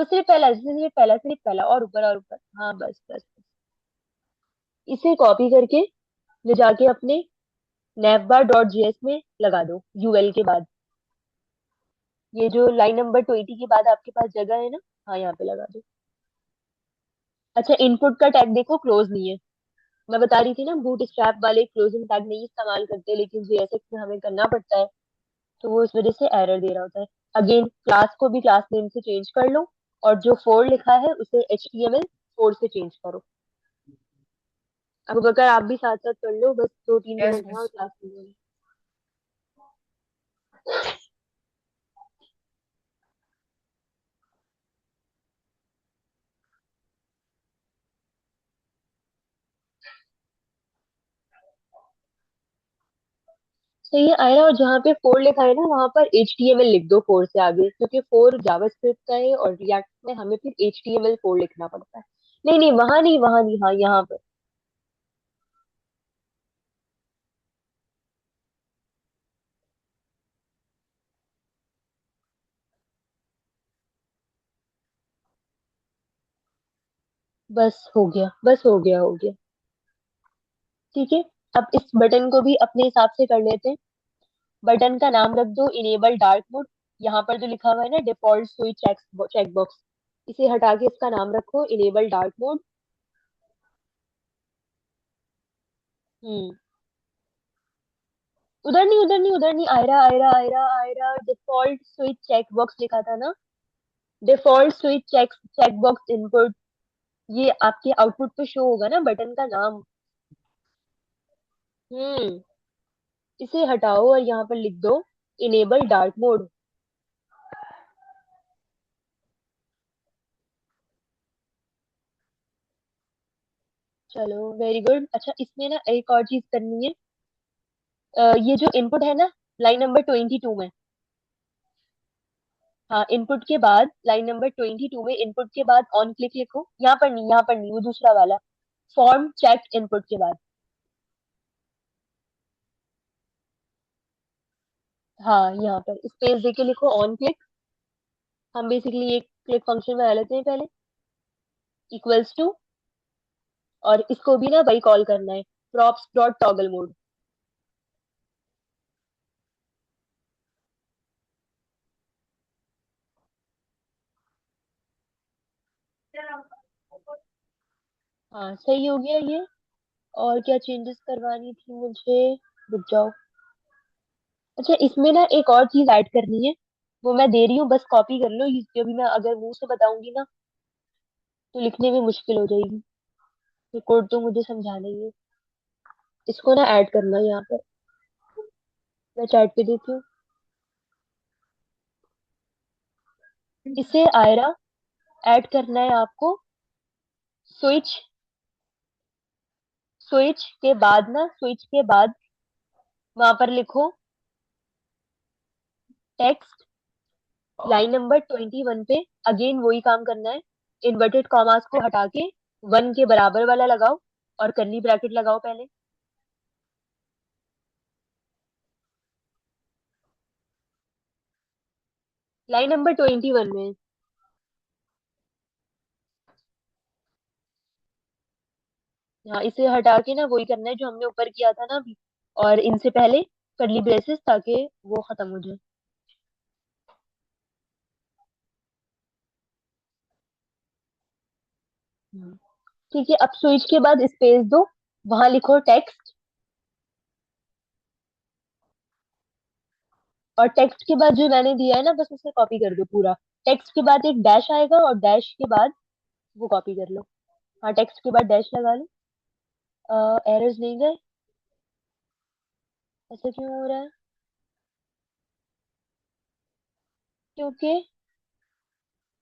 सिर्फ पहला और ऊपर और ऊपर, हाँ बस बस बस। इसे कॉपी करके ले जाके अपने navbar डॉट जेएस में लगा दो यूएल के बाद। ये जो लाइन नंबर 20 के बाद आपके पास जगह है ना, हाँ यहाँ पे लगा दो। अच्छा इनपुट का टैग देखो क्लोज नहीं है, मैं बता रही थी ना बूट स्ट्रैप वाले क्लोजिंग टैग नहीं इस्तेमाल करते, लेकिन जेएसएक्स में हमें करना पड़ता है, तो वो इस वजह से एरर दे रहा होता है। अगेन क्लास को भी क्लास नेम से चेंज कर लो, और जो फोर लिखा है उसे HTML फोर से चेंज करो। अब अगर आप भी साथ साथ कर लो, बस 2 3 मिनट है और
यस।
क्लास में। सही है आयरा, और जहाँ पे फोर लिखा है ना वहां पर HTML लिख दो फोर से आगे, क्योंकि फोर जावास्क्रिप्ट का है और रिएक्ट में हमें फिर HTML फोर लिखना पड़ता है। नहीं नहीं वहां नहीं, वहां नहीं, हाँ यहाँ पर। बस हो गया, बस हो गया, हो गया। ठीक है, अब इस बटन को भी अपने हिसाब से कर लेते हैं। बटन का नाम रख दो इनेबल डार्क मोड। यहाँ पर जो लिखा हुआ है ना डिफॉल्ट स्विच चेक बॉक्स, इसे हटा के इसका नाम रखो इनेबल डार्क मोड। हम्म, उधर नहीं उधर नहीं उधर नहीं, Aira Aira Aira Aira, default switch check box लिखा था ना, default switch check box input, ये आपके आउटपुट पे शो होगा ना बटन का नाम। हम्म, इसे हटाओ और यहाँ पर लिख दो इनेबल डार्क मोड। चलो वेरी गुड। अच्छा इसमें ना एक और चीज करनी है, ये जो इनपुट है ना लाइन नंबर 22 में, हाँ, इनपुट के बाद लाइन नंबर 22 में इनपुट के बाद ऑन क्लिक लिखो, यहाँ पर नहीं, यहाँ पर नहीं, वो दूसरा वाला, फॉर्म चेक इनपुट के बाद। हाँ, यहाँ पर स्पेस देके लिखो ऑन क्लिक। हम बेसिकली एक क्लिक फंक्शन बना लेते हैं पहले, इक्वल्स टू, और इसको भी ना वही कॉल करना है, props डॉट टॉगल मोड। हाँ, सही हो गया ये। और क्या चेंजेस करवानी थी मुझे, रुक जाओ। अच्छा, इसमें ना एक और चीज ऐड करनी है, वो मैं दे रही हूँ, बस कॉपी कर लो, ये भी मैं अगर मुंह से बताऊंगी ना तो लिखने में मुश्किल हो जाएगी। ये कोड तो मुझे समझाना ही है। इसको ना ऐड करना है यहाँ पर, मैं चैट पे देती हूँ। इसे आयरा ऐड करना है आपको, स्विच, स्विच के बाद ना, स्विच के बाद वहां पर लिखो टेक्स्ट, लाइन नंबर 21 पे अगेन वही काम करना है, इन्वर्टेड कॉमास को हटा के 1 के बराबर वाला लगाओ और कर्ली ब्रैकेट लगाओ पहले। लाइन नंबर 21 में। हाँ, इसे हटा के ना वही करना है जो हमने ऊपर किया था ना अभी, और इनसे पहले कर्ली ब्रेसेस, ताकि वो खत्म हो जाए। हम्म, ठीक है, अब स्विच के बाद स्पेस दो, वहां लिखो टेक्स्ट, और टेक्स्ट के बाद जो मैंने दिया है ना बस उसे कॉपी कर दो पूरा। टेक्स्ट के बाद एक डैश आएगा और डैश के बाद वो कॉपी कर लो। हाँ, टेक्स्ट के बाद डैश लगा लो। एरर्स नहीं गए, ऐसा क्यों हो रहा है? क्योंकि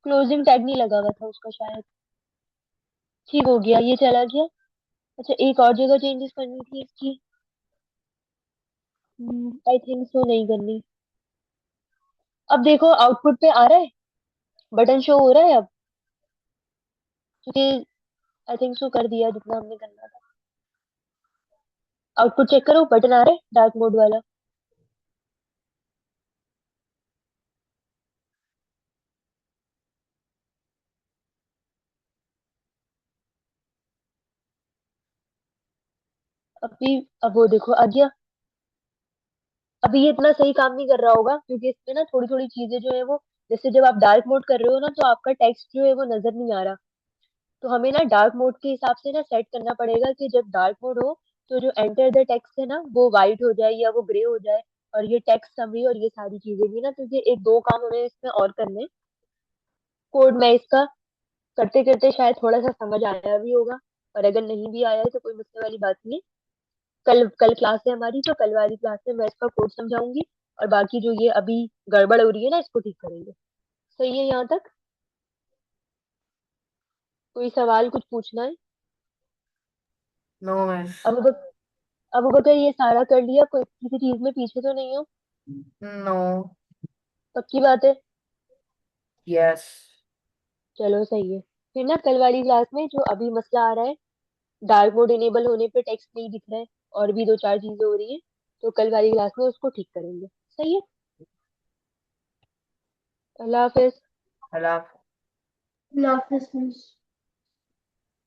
क्लोजिंग टैग नहीं लगा हुआ था उसका शायद। ठीक हो गया, ये चला गया। अच्छा, एक और जगह चेंजेस करनी थी इसकी, आई थिंक सो नहीं करनी। अब देखो आउटपुट पे आ रहा है, बटन शो हो रहा है अब, क्योंकि आई थिंक सो कर दिया जितना हमने करना था। आउटपुट चेक करो, बटन आ रहा है डार्क मोड वाला। अभी, अब वो देखो आ गया। अभी ये इतना सही काम नहीं कर रहा होगा क्योंकि इसमें ना थोड़ी थोड़ी चीजें जो है वो, जैसे जब आप डार्क मोड कर रहे हो ना तो आपका टेक्स्ट जो है वो नजर नहीं आ रहा। तो हमें ना डार्क मोड के हिसाब से ना सेट करना पड़ेगा कि जब डार्क मोड हो तो जो एंटर द टेक्स्ट है ना वो वाइट हो जाए या वो ग्रे हो जाए, और ये टेक्स्ट समरी और ये सारी चीजें भी ना, तो ये एक दो काम हमें इसमें और करने। कोड मैं इसका करते करते शायद थोड़ा सा समझ आया भी होगा, और अगर नहीं भी आया है तो कोई मुझसे वाली बात नहीं। कल कल क्लास है हमारी, तो कल वाली क्लास में मैं इसका कोड समझाऊंगी, और बाकी जो ये अभी गड़बड़ हो रही है ना इसको ठीक करेंगे। सही है यहाँ तक? कोई सवाल कुछ पूछना है?
No miss.
अब अब अगर ये सारा कर लिया, कोई किसी चीज में पीछे तो नहीं हो?
नो।
पक्की बात है?
यस।
चलो सही है। फिर ना कल वाली क्लास में जो अभी मसला आ रहा है, डार्क मोड इनेबल होने पे टेक्स्ट नहीं दिख रहा है और भी दो चार चीजें हो रही है, तो कल वाली क्लास में उसको ठीक करेंगे। सही है। अल्लाह हाफिज।
अल्लाह।
Law of